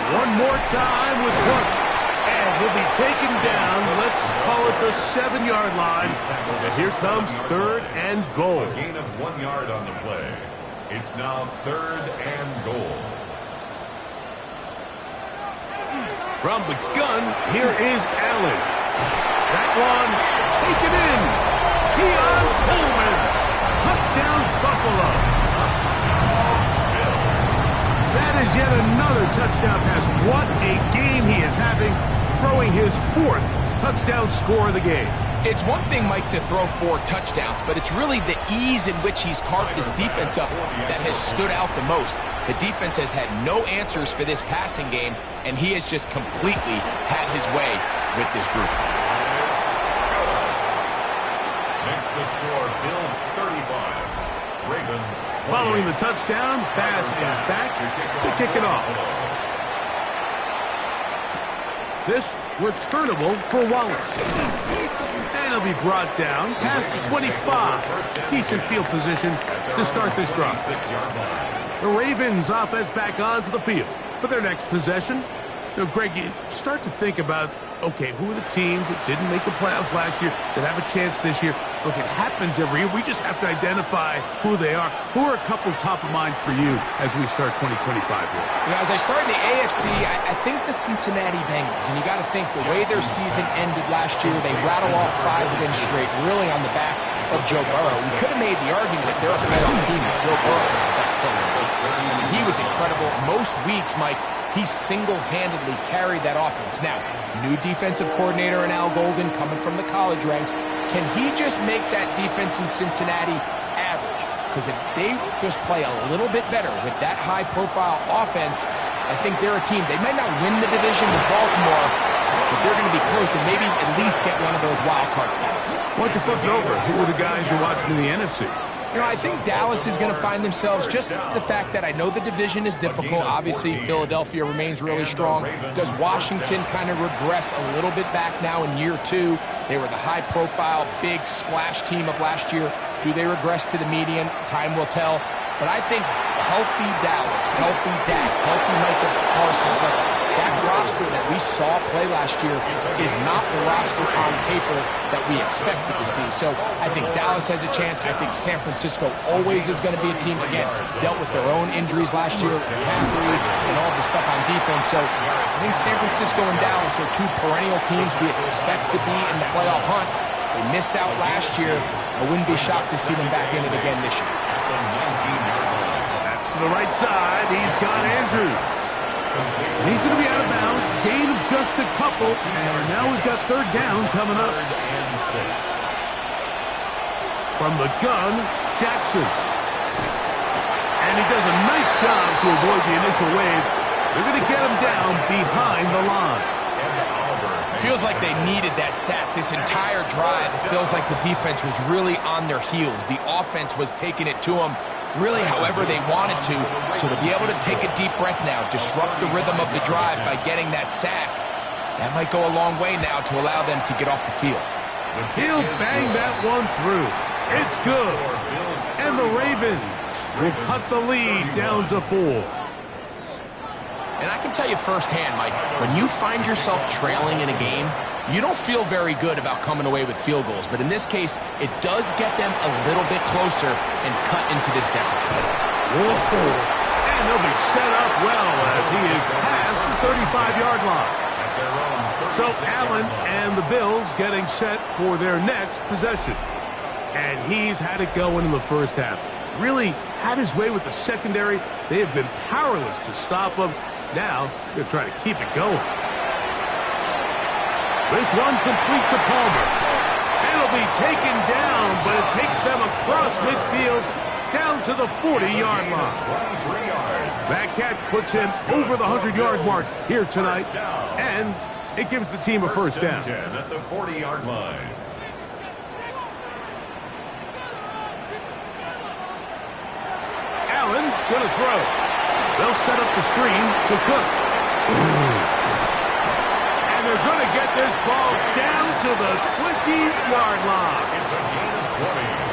One more time with Cook. And he'll be taken down. Let's call it the 7-yard line. And here comes third and goal. A gain of 1 yard on the play. It's now third and goal. From the gun, here is Allen. That one taken in. Keon Coleman. Touchdown, Buffalo. That is yet another touchdown pass. What a game he is having, throwing his 4th touchdown score of the game. It's one thing, Mike, to throw 4 touchdowns, but it's really the ease in which he's carved this defense up that has stood out the most. The defense has had no answers for this passing game, and he has just completely had his way with this group. Makes the score Bills 35. Ravens 28. Following the touchdown, pass is back to kick it off. This returnable for Wallace. And he'll be brought down past the 25. Decent field position to start this drive. The Ravens offense back onto the field for their next possession. You know, Greg, you start to think about, okay, who are the teams that didn't make the playoffs last year that have a chance this year? Look, it happens every year. We just have to identify who they are. Who are a couple top of mind for you as we start 2025 here? You know, as I start in the AFC, I think the Cincinnati Bengals, and you got to think the way their season ended last year, they rattle off 5 wins straight, really on the back of Joe Burrow. We could have made the argument that they're a playoff team if Joe Burrow was the best player. I mean, he was incredible. Most weeks, Mike, he single-handedly carried that offense. Now, new defensive coordinator in Al Golden coming from the college ranks. Can he just make that defense in Cincinnati average? Because if they just play a little bit better with that high-profile offense, I think they're a team. They might not win the division with Baltimore, but they're going to be close and maybe at least get one of those wild card spots. Why don't you flip it over? Who are the guys you're watching in the NFC? You know, I think Dallas is going to find themselves, just the fact that I know the division is difficult. Obviously, Philadelphia remains really strong. Does Washington kind of regress a little bit back now in year 2? They were the high-profile, big splash team of last year. Do they regress to the median? Time will tell. But I think healthy Dallas, healthy Dak, healthy Micah Parsons, that roster that we saw play last year is not the roster on paper that we expected to see. So I think Dallas has a chance. I think San Francisco always is going to be a team, again, dealt with their own injuries last year, McCaffrey and all the stuff on defense. So I think San Francisco and Dallas are 2 perennial teams we expect to be in the playoff hunt. They missed out last year. I wouldn't be shocked to see them back in it again this year. That's to the right side. He's got Andrews. He's going to be out of bounds. Gain of just Just a couple, and now we've got third down coming up. Third and 6. From the gun, Jackson. And he does a nice job to avoid the initial wave. They're going to get him down behind the line. Feels like they needed that sack this entire drive. It feels like the defense was really on their heels. The offense was taking it to them really however they wanted to. So to be able to take a deep breath now, disrupt the rhythm of the drive by getting that sack, that might go a long way now to allow them to get off the field. He'll bang that one through. It's good. And the Ravens will cut the lead down to 4. And I can tell you firsthand, Mike, when you find yourself trailing in a game, you don't feel very good about coming away with field goals. But in this case, it does get them a little bit closer and cut into this deficit. Whoa. And they'll be set up well as he is past the 35-yard line. So Allen and the Bills getting set for their next possession. And he's had it going in the first half. Really had his way with the secondary. They have been powerless to stop him. Now, they're trying to keep it going. This one complete to Palmer. It'll be taken down, but it takes them across midfield down to the 40-yard line. That catch puts him over the 100-yard mark here tonight, and it gives the team a first down. 10 at the 40-yard line. Allen going to throw. They'll set up the screen to Cook. And they're going to get this ball down to the 20-yard line. It's a gain of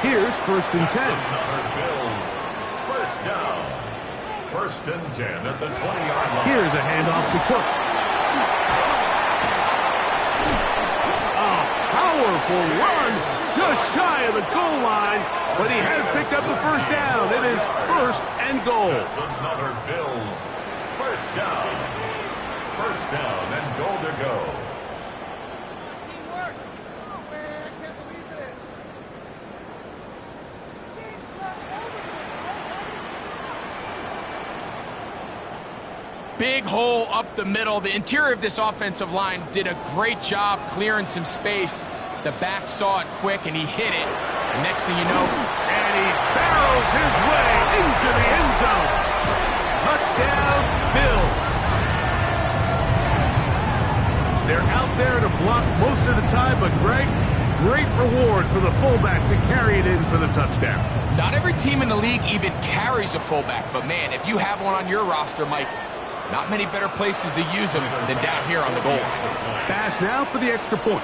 20. Here's first and 10. Another Bills. First down. First and 10 at the 20-yard line. Here's a handoff to Cook. A powerful run just shy of the goal line, but he has picked up the first down. It is first and goal. That's another Bills. First down. First down and goal to go. Big hole up the middle. The interior of this offensive line did a great job clearing some space. The back saw it quick, and he hit it. And next thing you know, and he barrels his way into the end zone. Touchdown, Bills. They're out there to block most of the time, but Greg, great reward for the fullback to carry it in for the touchdown. not every team in the league even carries a fullback. But, man, if you have one on your roster, Mike, not many better places to use them than down here on the goal. Pass now for the extra point.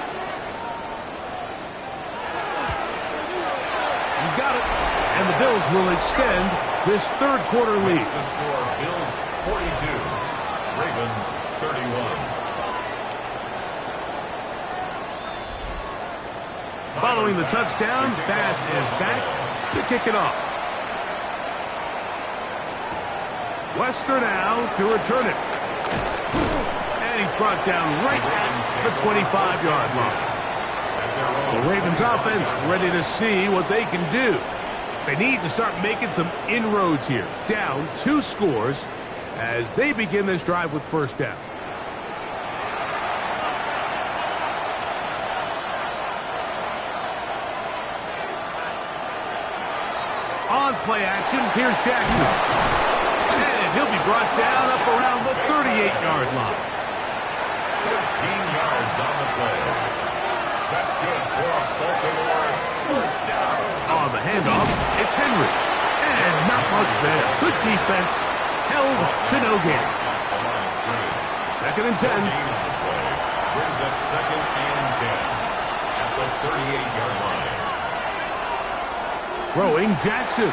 He's got it. And the Bills will extend this third quarter lead. The score, Bills 42, Ravens 31. Following the touchdown, Bass is back to kick it off. Wester now to return it. And he's brought down right at the 25-yard line. The Ravens offense ready to see what they can do. They need to start making some inroads here. Down 2 scores as they begin this drive with first down. On play action, here's Jackson. And he'll be brought down up around the 38-yard line. 15 yards on the play. That's good for a Baltimore first down. On the handoff, it's Henry. And not much there. Good defense. Held to no gain. Second and 10. Brings up second and 10 at the 38-yard line. Throwing Jackson.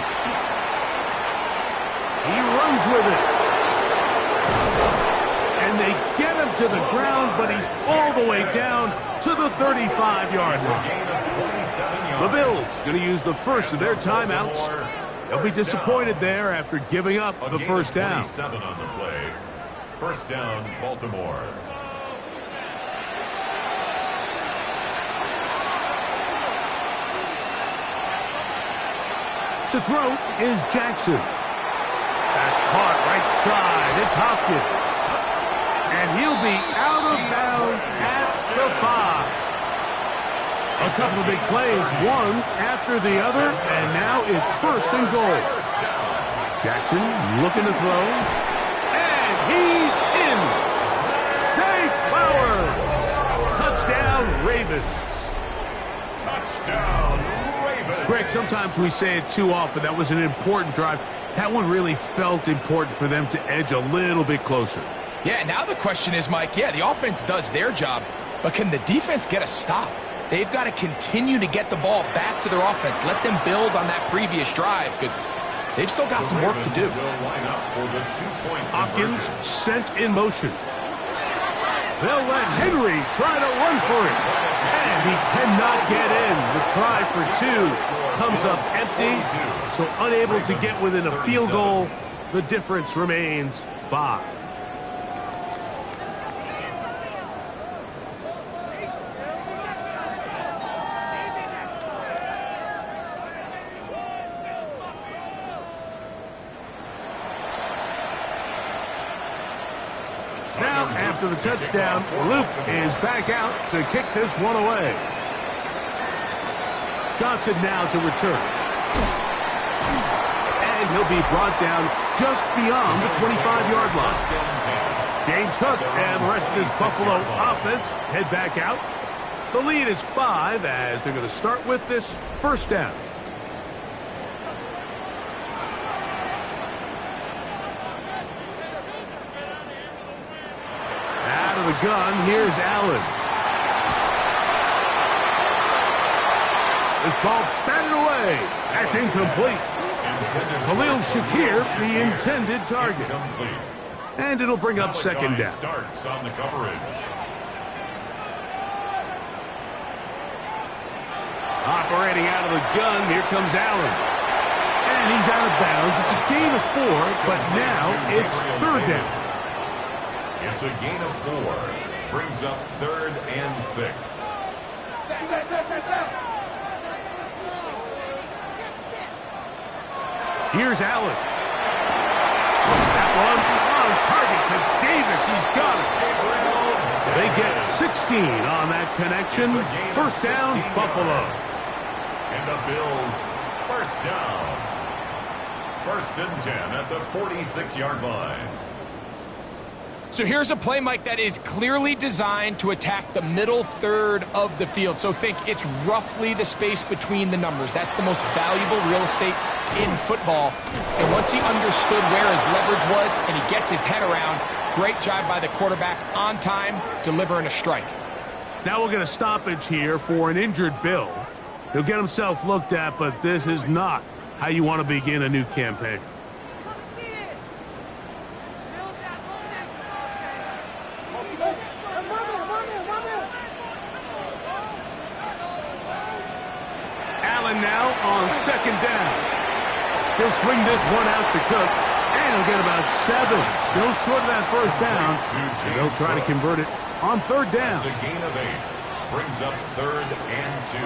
He runs with it. And they get him to the ground, but he's all the way down to the 35-yard line. The Bills going to use the first of their timeouts. They'll be disappointed there after giving up the first down. 27 on the play. First down, Baltimore. To throw is Jackson. That's caught right side. It's Hopkins. And he'll be out of bounds A couple of big plays, one after the other, and now it's 1st and goal. Jackson looking to throw, and he's in. Zay Flowers. Touchdown, Ravens. Touchdown, Ravens. Greg, sometimes we say it too often. That was an important drive. That one really felt important for them to edge a little bit closer. Yeah, now the question is, Mike, yeah, the offense does their job, but can the defense get a stop? They've got to continue to get the ball back to their offense. Let them build on that previous drive because they've still got some work to do. Hopkins sent in motion. They'll let Henry try to run for it. And he cannot get in. The try for 2 comes up empty, so unable to get within a field goal. The difference remains 5. Now, after the touchdown, Luke is back out to kick this one away. Johnson now to return. And he'll be brought down just beyond the 25-yard line. James Cook and the rest of this Buffalo offense head back out. The lead is 5 as they're going to start with this 1st down. The gun, here's Allen. This ball batted away. That's incomplete. Khalil Shakir, the intended target. And it'll bring up 2nd down. Starts on the coverage. Operating out of the gun, here comes Allen. And he's out of bounds. It's a gain of 4, but now it's 3rd down. It's a gain of 4. Brings up 3rd and 6. Here's Allen. That one on target to Davis. He's got it. They get 16 on that connection. 1st down, Buffalo. And the Bills, 1st down. 1st and 10 at the 46-yard line. So here's a play, Mike, that is clearly designed to attack the middle third of the field. So think it's roughly the space between the numbers. That's the most valuable real estate in football. And once he understood where his leverage was and he gets his head around, great job by the quarterback on time, delivering a strike. Now we'll get a stoppage here for an injured Bill. He'll get himself looked at, but this is not how you want to begin a new campaign. Now on 2nd down. He'll swing this one out to Cook, and he'll get about 7. Still short of that 1st down, and they'll try to convert it on 3rd down. It's a gain of 8. Brings up 3rd and 2.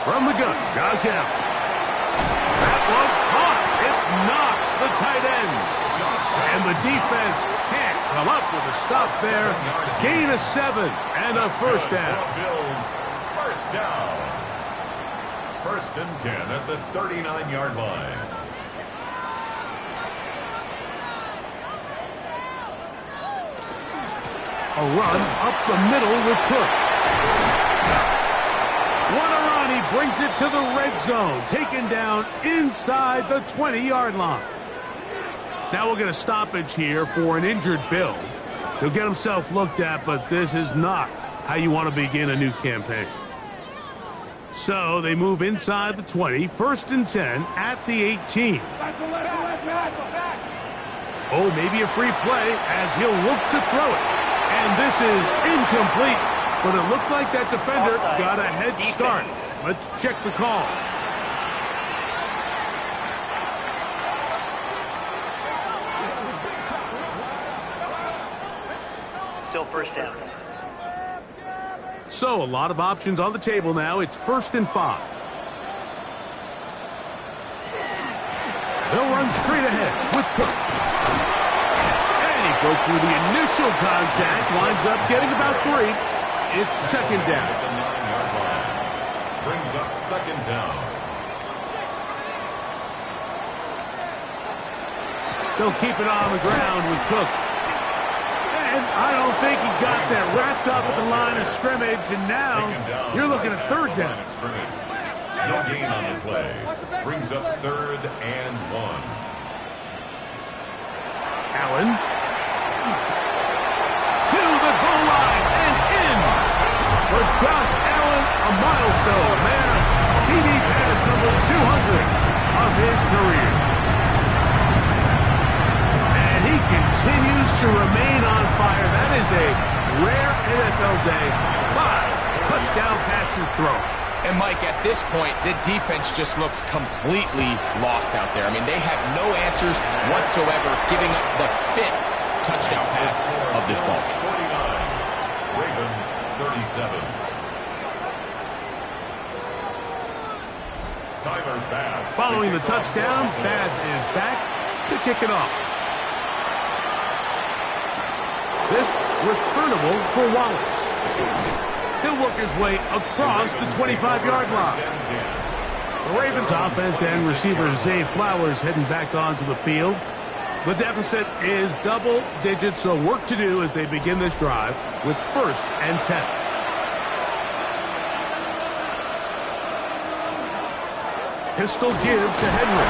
From the gun, Josh Allen. That one caught. It's Knox, the tight end. And the defense can't come up with a stop there. Gain of 7 and a 1st down. Bills, 1st down. 1st and 10 at the 39-yard line. A run up the middle with Cook. What a run. He brings it to the red zone. Taken down inside the 20-yard line. Now we'll get a stoppage here for an injured Bill. He'll get himself looked at, but this is not how you want to begin a new campaign. So they move inside the 20, 1st and 10 at the 18. Oh, maybe a free play as he'll look to throw it. And this is incomplete, but it looked like that defender got a head start. Let's check the call. Still 1st down. So a lot of options on the table now. It's 1st and 5. They'll run straight ahead with Cook. And he Go through the initial contact, winds up getting about 3. It's second down. At the 9-yard line. Brings up second down. They'll keep it on the ground with Cook. And I don't think he got that wrapped up at the line of scrimmage, and now you're looking at third down. No gain on the play. Brings up 3rd and 1. Allen. To the goal line and in. For Josh Allen, a milestone there. TD pass number 200 of his career. And he continues to remain on fire. That is a rare NFL day. 5 touchdown passes thrown. And Mike, at this point, the defense just looks completely lost out there. I mean, they have no answers whatsoever, giving up the 5th touchdown pass of this ball. 49. Ravens 37. Tyler Bass. Following the touchdown, Bass is back to kick it off. This returnable for Wallace. He'll work his way across the 25-yard line. The Ravens offense and receiver Zay Flowers heading back onto the field. The deficit is double digits, so work to do as they begin this drive with 1st and 10. Pistol give to Henry.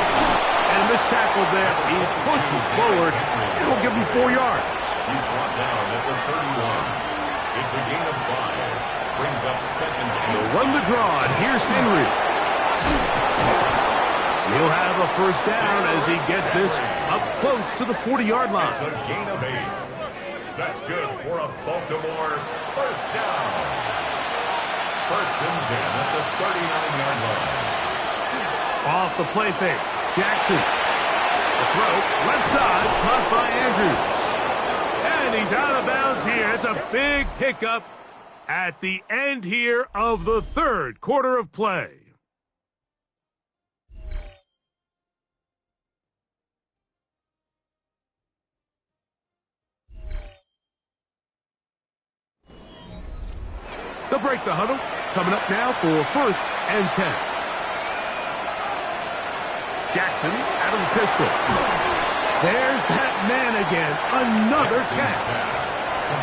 And this tackle there, he pushes forward. It'll give him 4 yards. He's brought down at the 31. It's a gain of 5. Brings up second. He'll run the draw, and here's Henry. He'll have a 1st down as he gets this up close to the 40-yard line. It's a gain of 8. That's good for a Baltimore 1st down. 1st and 10 at the 39-yard line. Off the play fake. Jackson. The throw, left side, caught by Andrews. And he's out of bounds here. It's a big pickup at the end here of the 3rd quarter of play. They'll break the huddle. Coming up now for 1st and 10. Jackson out of the pistol. There's that man again. Another catch.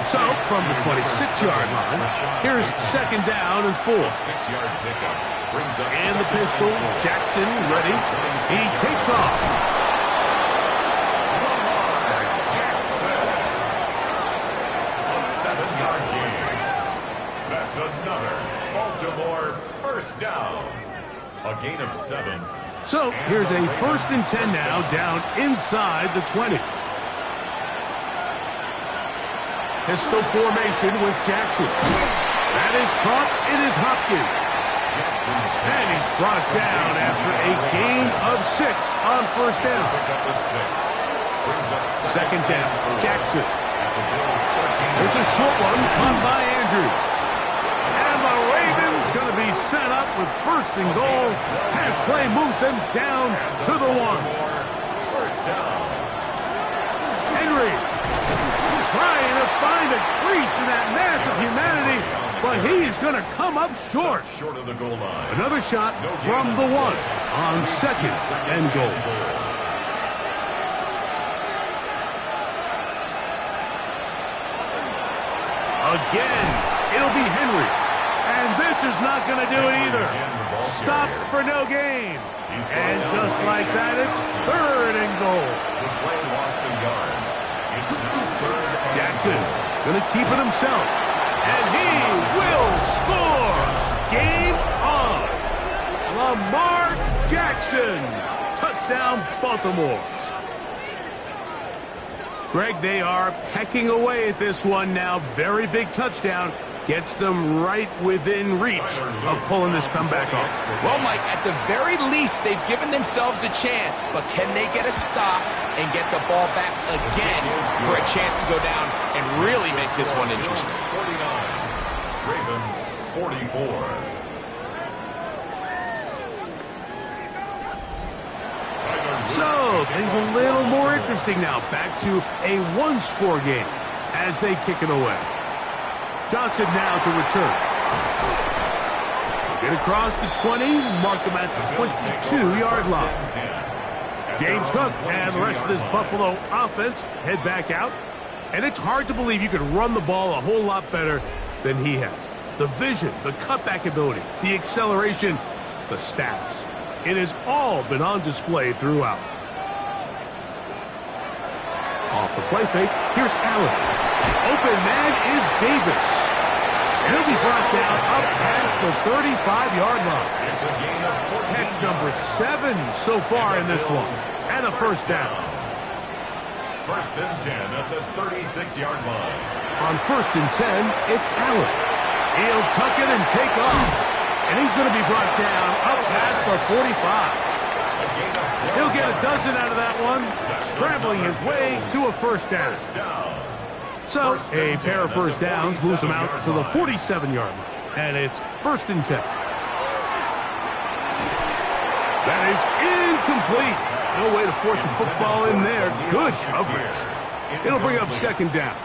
So, from the 26-yard line, here's 2nd down and 4. 6-yard pickup. Brings up And the pistol, Jackson ready. He takes off. a 7-yard gain. That's another Baltimore 1st down. A gain of 7. So, here's a 1st and 10 now down inside the 20. Pistol formation with Jackson. That is caught. It is Hopkins. And he's brought down after a gain of 6 on 1st down. 2nd down, Jackson. There's a short one caught by Andrews. And the Ravens going to be set up with 1st and goal. Pass play moves them down to the 1. 1st down. Henry trying to find a crease in that mass of humanity, but he's going to come up short. Short of the goal line. Another shot from the 1 on 2nd and goal. Again, it'll be Henry. And this is not going to do it either. Stopped for no gain. And just like that, it's 3rd and goal. The play lost a yard. It's now 3rd and Jackson going to keep it himself. And he will score. Game on. Lamar Jackson. Touchdown, Baltimore. Greg, they are pecking away at this one now. Very big touchdown. Gets them right within reach of pulling this comeback off. Well, Mike, at the very least, they've given themselves a chance, but can they get a stop and get the ball back again for a chance to go down and really make this one interesting? 49. Ravens 44. So, things a little more interesting now. Back to a one-score game as they kick it away. Johnson now to return. Get across the 20, mark him at the 22-yard line. James Cook and the rest of this Buffalo offense head back out. And it's hard to believe you could run the ball a whole lot better than he has. The vision, the cutback ability, the acceleration, the stats. It has all been on display throughout. Off the play fake, here's Allen. Open man is Davis. And he'll be brought down up past the 35-yard line. Catch number 7 so far in this one. And a first down. First and 10 at the 36-yard line. On first and 10, it's Allen. He'll tuck it and take off. And he's going to be brought down up past the 45. He'll get a dozen out of that one, scrambling his way to a first down. So, a pair of first downs moves him out to the 47-yard line. And it's first and 10. That is incomplete. No way to force the football in there. Good coverage. It'll bring up second down.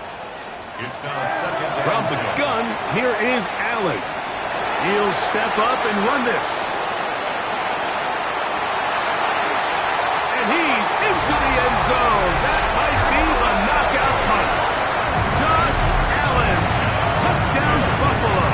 From the gun, here is Allen. He'll step up and run this. And he's into the end zone. That might be the knockout punch. Josh Allen, touchdown Buffalo.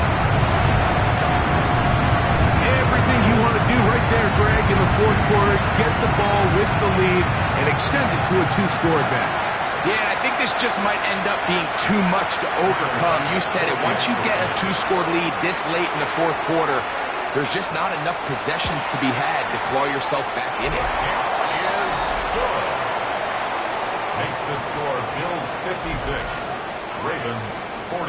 Everything you want to do right there, Greg, in the fourth quarter, get the ball with the lead and extend it to a 2-score advantage. Yeah, I think this just might end up being too much to overcome. You said it. Once you get a 2-score lead this late in the fourth quarter, there's just not enough possessions to be had to claw yourself back in it. Makes the score Bills 56, Ravens 44.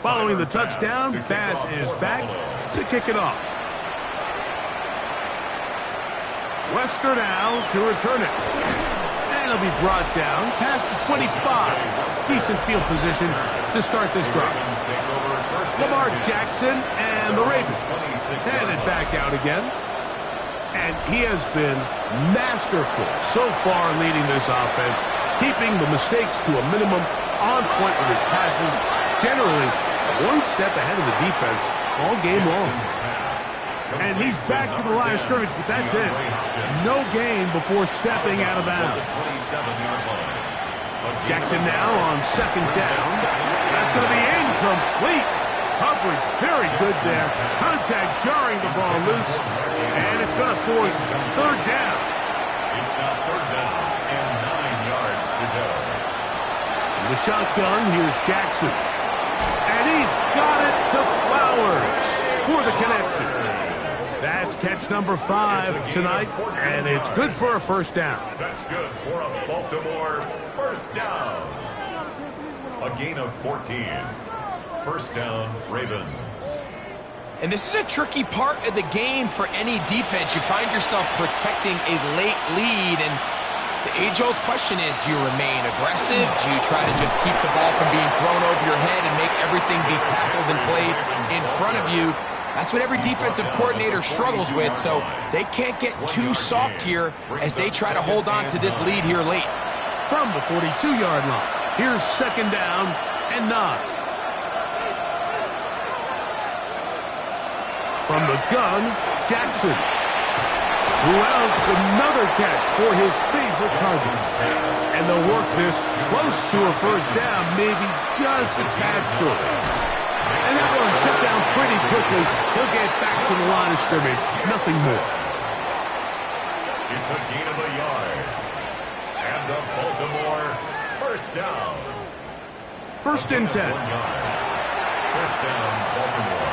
Following the touchdown, Bass is back to kick it off. Wester now to return it. And it'll be brought down past the 25. Decent field position to start this drive. Lamar Jackson and the Ravens headed back out again. And he has been masterful so far leading this offense, keeping the mistakes to a minimum, on point with his passes, generally one step ahead of the defense all game long. And he's back to the line of scrimmage, but that's it. No gain before stepping out of bounds. Jackson now on second down. That's going to be incomplete. Coverage very good there. Contact jarring the ball loose. And it's going to force third down. It's now third down and 9 yards to go. In the shotgun, here's Jackson. And he's got it to Flowers for the connection. That's catch number 5 tonight, and it's good for a first down. That's good for a Baltimore first down. A gain of 14. First down, Ravens. And this is a tricky part of the game for any defense. You find yourself protecting a late lead, and the age-old question is, do you remain aggressive? Do you try to just keep the ball from being thrown over your head and make everything be tackled and played in front of you? That's what every defensive coordinator struggles with, so they can't get too soft here as they try to hold on to this lead here late. From the 42-yard line, here's second down and 9. From the gun, Jackson, who else another catch for his favorite target. And they'll work this close to a first down, maybe just a tad short. And that one shut down pretty quickly. He'll get back to the line of scrimmage. Nothing more. It's a gain of a yard. And a Baltimore first down. First and 10. 1 yard. First down, Baltimore.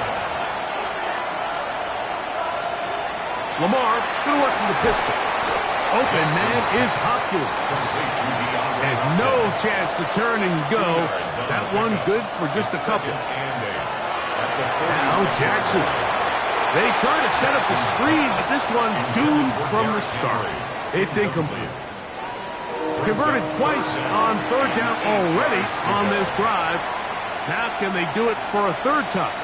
Lamar going to work from the pistol. Open man is Hopkins. And no chance to turn and go. That one good for just a couple. Now Jackson. They try to set up the screen, but this one doomed from the start. It's incomplete. Converted twice on third down already on this drive. Now can they do it for a third time?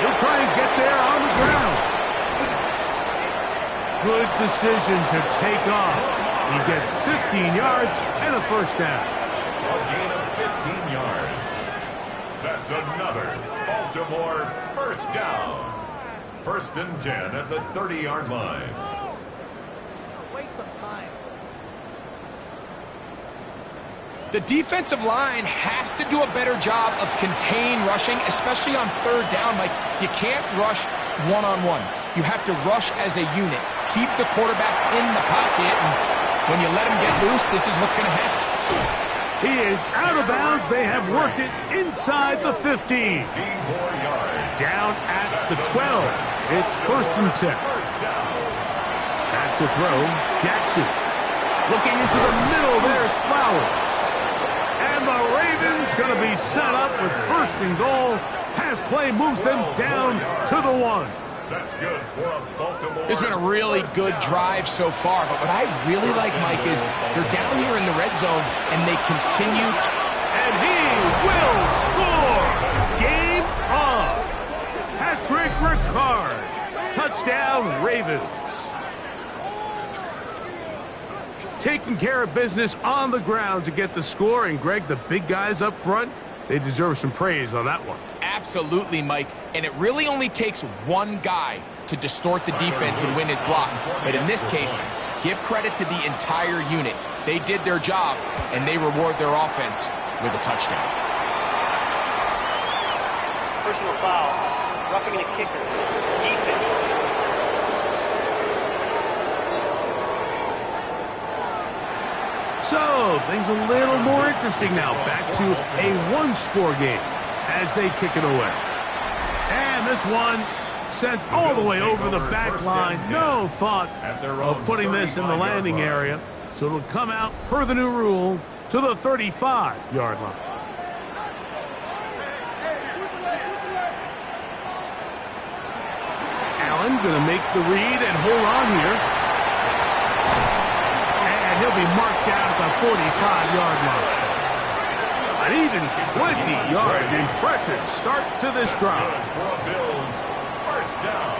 He'll try and get there on the ground. Good decision to take off. He gets 15 yards and a first down. A gain of 15 yards. That's another Baltimore first down. First and 10 at the 30-yard line. Waste of time. The defensive line has to do a better job of contain rushing, especially on third down. Like, you can't rush one-on-one. You have to rush as a unit. Keep the quarterback in the pocket, and when you let him get loose, this is what's going to happen. He is out of bounds. They have worked it inside the 15. 15 more yards. Down at the 12. It's first and 10. First down. Back to throw, Jackson. Looking into the middle, there's Flowers. And the Ravens going to be set up with first and goal. Pass play moves them down to the 1. That's good for a Baltimore. It's been a really good drive so far, but what I really like, Mike, is they're down here in the red zone, and they continue to... And he will score! Game on! Patrick Ricard. Touchdown, Ravens. Taking care of business on the ground to get the score, and Greg, the big guys up front, they deserve some praise on that one. Absolutely, Mike. And it really only takes one guy to distort the defense and win his block. But in this case, give credit to the entire unit. They did their job, and they reward their offense with a touchdown. Personal foul. Roughing the kicker. Defense. So, things a little more interesting now. Back to a one-score game as they kick it away. And this one sent all the way over the back line. No thought of putting this in the landing area. So it'll come out, per the new rule, to the 35-yard line. Allen going to make the read and hold on here. And he'll be marked down at the 45-yard line. An even 20 yards. Impressive start to this drive. For a Bills first down.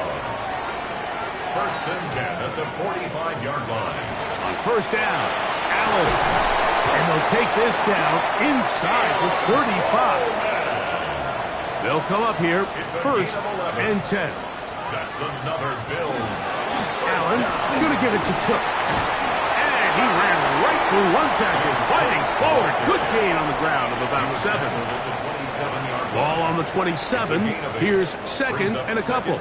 First and 10 at the 45-yard line. On first down, Allen. And they'll take this down inside the 35. They'll come up here first and 10. That's another Bills. Allen going to give it to Cook. And he ran right through one tackle, fighting forward. Good gain on the ground of about 7. Ball on the 27. Here's second and a couple.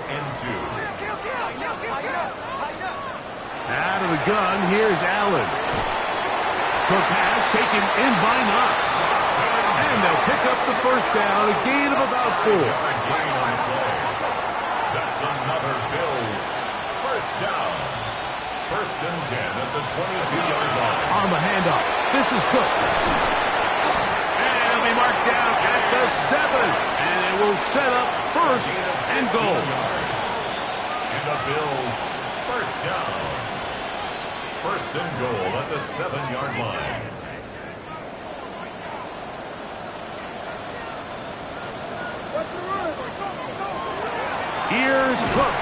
Out of the gun, here's Allen. Short pass taken in by Knox. And they'll pick up the first down, a gain of about 4. That's another Bills first down. First and 10 at the 22-yard line. On the handoff, this is Cook. And he'll be marked down at the 7. And it will set up first and goal. And the Bills first down. First and goal at the 7-yard line. Here's Cook.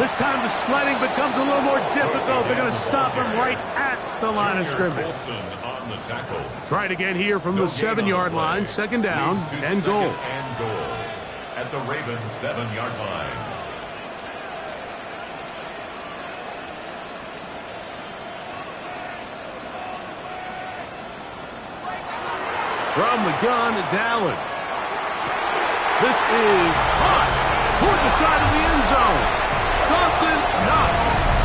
This time the sledding becomes a little more difficult. They're going to stop him right at the line of scrimmage. On the tackle. Try it again here from the 7-yard line. Second down and goal. And goal at the Ravens 7-yard line. From the gun, it's Allen. This is hot toward the side of the end zone. Dawson Knox.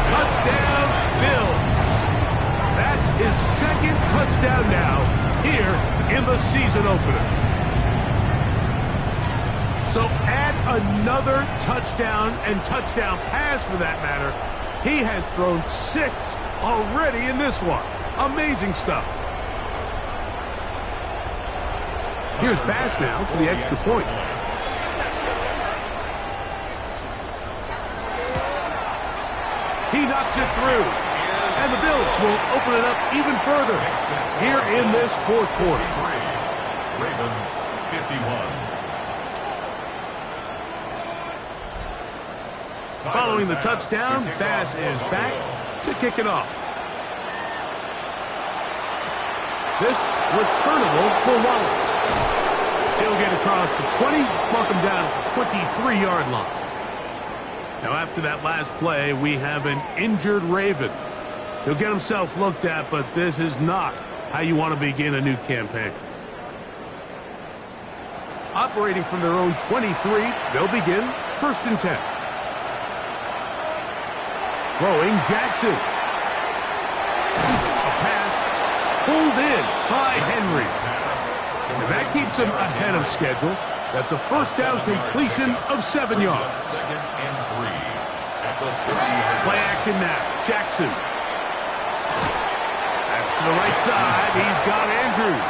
Touchdown, Bills. That is second touchdown now here in the season opener. So add another touchdown and touchdown pass for that matter. He has thrown 6 already in this one. Amazing stuff. Here's Bass now for the extra point. He knocks it through. And the Bills will open it up even further here in this fourth quarter. Ravens 51. Following the touchdown, Bass is back to kick it off. This returnable for Wallace. He'll get across the 20, mark him down at the 23-yard line. Now after that last play, we have an injured Raven. He'll get himself looked at, but this is not how you want to begin a new campaign. Operating from their own 23, they'll begin 1st and 10. Throwing Jackson. A pass pulled in by Henry. And that keeps him ahead of schedule. That's a 1st down completion of 7 yards. Play action now. Jackson. That's to the right side. He's got Andrews.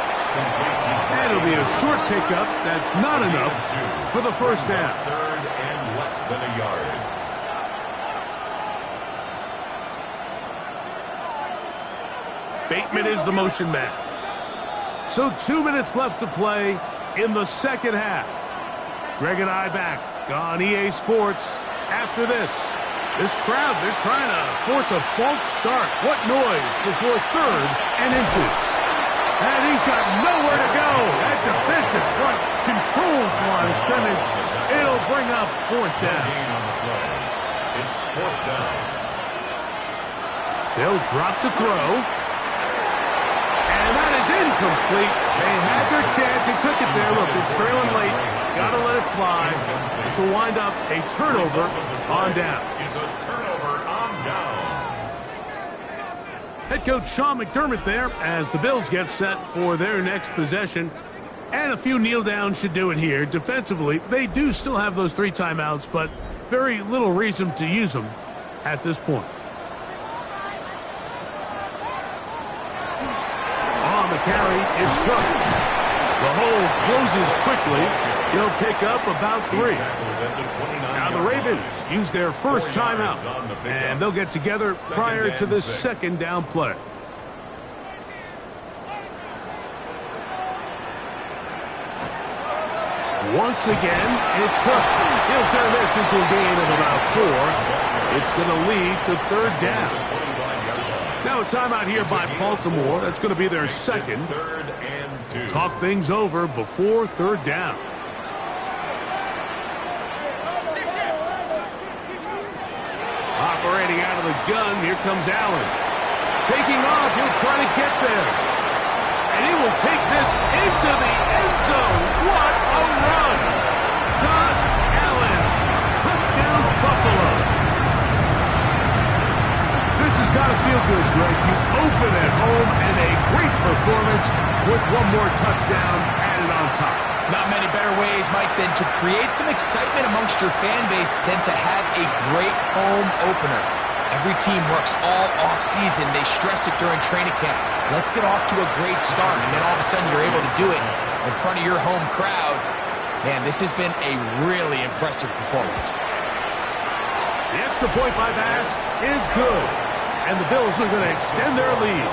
And it'll be a short pickup. That's not enough for the 1st down. 3rd and less than a yard. Bateman is the motion man. So 2 minutes left to play in the 2nd half. Greg and I back on EA Sports after this. This crowd, they're trying to force a false start. What noise before 3rd and inches. And he's got nowhere to go. That defensive front controls the line of scrimmage. It'll bring up 4th down. It's 4th down. They'll drop to throw. And that is incomplete. They had their chance. They took it there. Look, they're trailing late. Got to let it fly. This will wind up a turnover on down. It's a turnover on down. Head coach Sean McDermott there as the Bills get set for their next possession. And a few kneel downs should do it here. Defensively, they do still have those 3 timeouts, but very little reason to use them at this point. On the carry, it's Cook. The hole closes quickly. He'll pick up about 3. Now the Ravens use their 1st timeout, and they'll get together prior to the 2nd down play. Once again, it's Cook. He'll turn this into a gain of about 4. It's going to lead to 3rd down. Now a timeout here by Baltimore. That's going to be their 2nd. Talk things over before 3rd down. Operating out of the gun, here comes Allen. Taking off, he'll try to get there. And he will take this into the end zone. What a run! Josh Allen, touchdown Buffalo. This has got to feel good, Greg. You open at home and a great performance with one more touchdown added on top. Not many better ways, Mike, than to create some excitement amongst your fan base than to have a great home opener. Every team works all off-season. They stress it during training camp. Let's get off to a great start, and then all of a sudden you're able to do it in front of your home crowd. Man, this has been a really impressive performance. The extra point by Bass is good, and the Bills are going to extend their lead.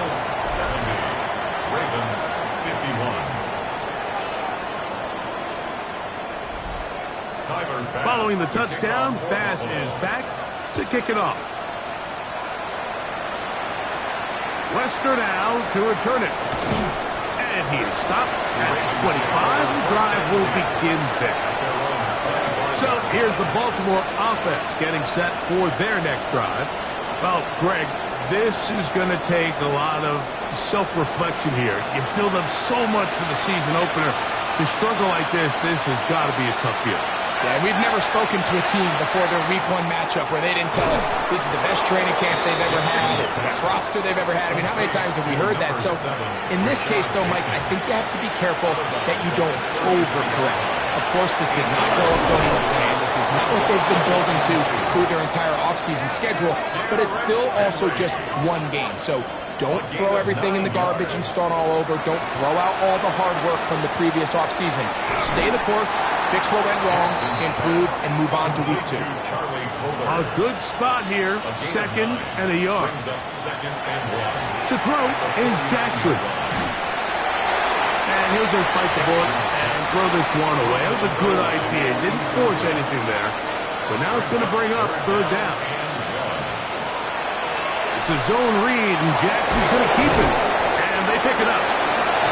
70, Ravens 51. Following the touchdown, Bass is back to kick it off. Lester now to return it. And he is stopped at 25. The drive will begin there. So here's the Baltimore offense getting set for their next drive. Well, Greg, this is going to take a lot of self-reflection here. You build up so much for the season opener. To struggle like this has got to be a tough year. Yeah, we've never spoken to a team before their week 1 matchup where they didn't tell us this is the best training camp they've ever had, it's the best roster they've ever had. I mean, how many times have we heard that? So in this case, though, Mike, I think you have to be careful that you don't overcorrect. Of course, this did not go according to plan. This is not what they've been building to through their entire offseason schedule, but it's still also just 1 game. So don't throw everything in the garbage and start all over. Don't throw out all the hard work from the previous offseason. Stay the course, fix what went wrong, improve, and move on to week 2. A good spot here, 2nd and a yard. To throw is Jackson. And he'll just bite the bullet and throw this one away. That was a good idea. Didn't force anything there. but now it's going to bring up third down. It's a zone read, and Jackson's going to keep it. And they pick it up.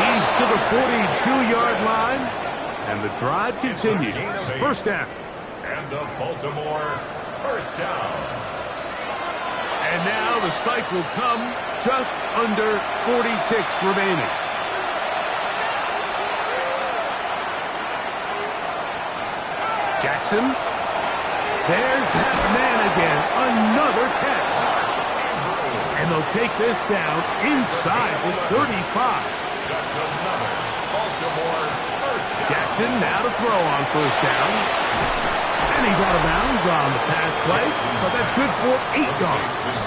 He's to the 42-yard line, and the drive continues. First down. And the Baltimore first down. And now the spike will come just under 40 ticks remaining. Jackson. There's that man again. Another catch. And they'll take this down inside the 35. That's another Baltimore first down. Jackson now to throw on first down. And he's out of bounds on the pass play, but that's good for 8 yards.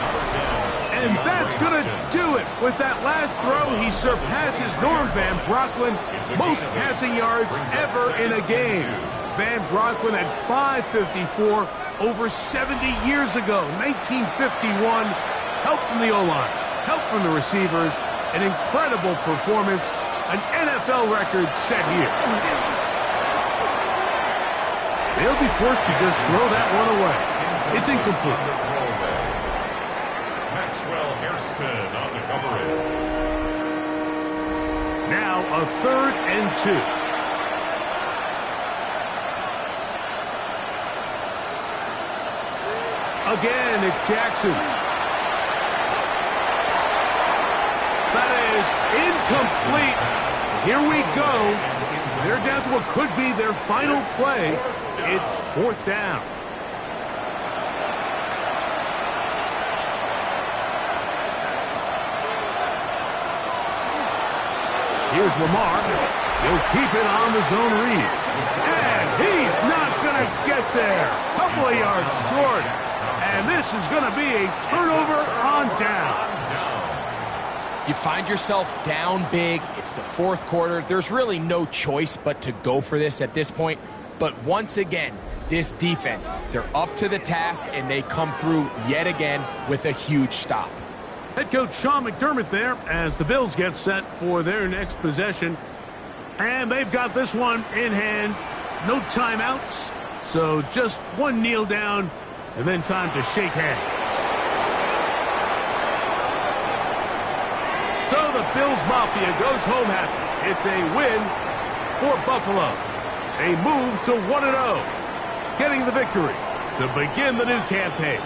And that's going to do it. With that last throw, he surpasses Norm Van Brocklin, most passing yards ever in a game. Van Brocklin at 554 over 70 years ago, 1951. Help from the O-line, help from the receivers, an incredible performance, an NFL record set here. They'll be forced to just throw that one away. It's incomplete. Maxwell Hairston on the coverage. Now a 3rd and 2. Again, it's Jackson. That is incomplete. Here we go. They're down to what could be their final play. It's 4th down. Here's Lamar. He'll keep it on the zone read. And he's not going to get there. Couple of yards short. And this is going to be a turnover on down. You find yourself down big. It's the 4th quarter. There's really no choice but to go for this at this point. But once again, this defense, they're up to the task, and they come through yet again with a huge stop. Head coach Sean McDermott there as the Bills get set for their next possession. And they've got this one in hand. No timeouts. So just one kneel down and then time to shake hands. So the Bills Mafia goes home happy. It's a win for Buffalo. A move to 1-0. Getting the victory to begin the new campaign.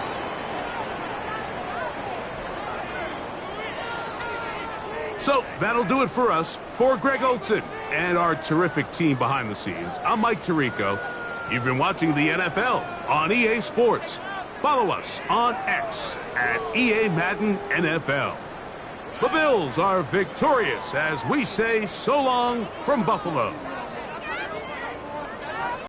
So that'll do it for us. For Greg Olson and our terrific team behind the scenes, I'm Mike Tirico. You've been watching the NFL on EA Sports. Follow us on X at EA Madden NFL. The Bills are victorious as we say so long from Buffalo.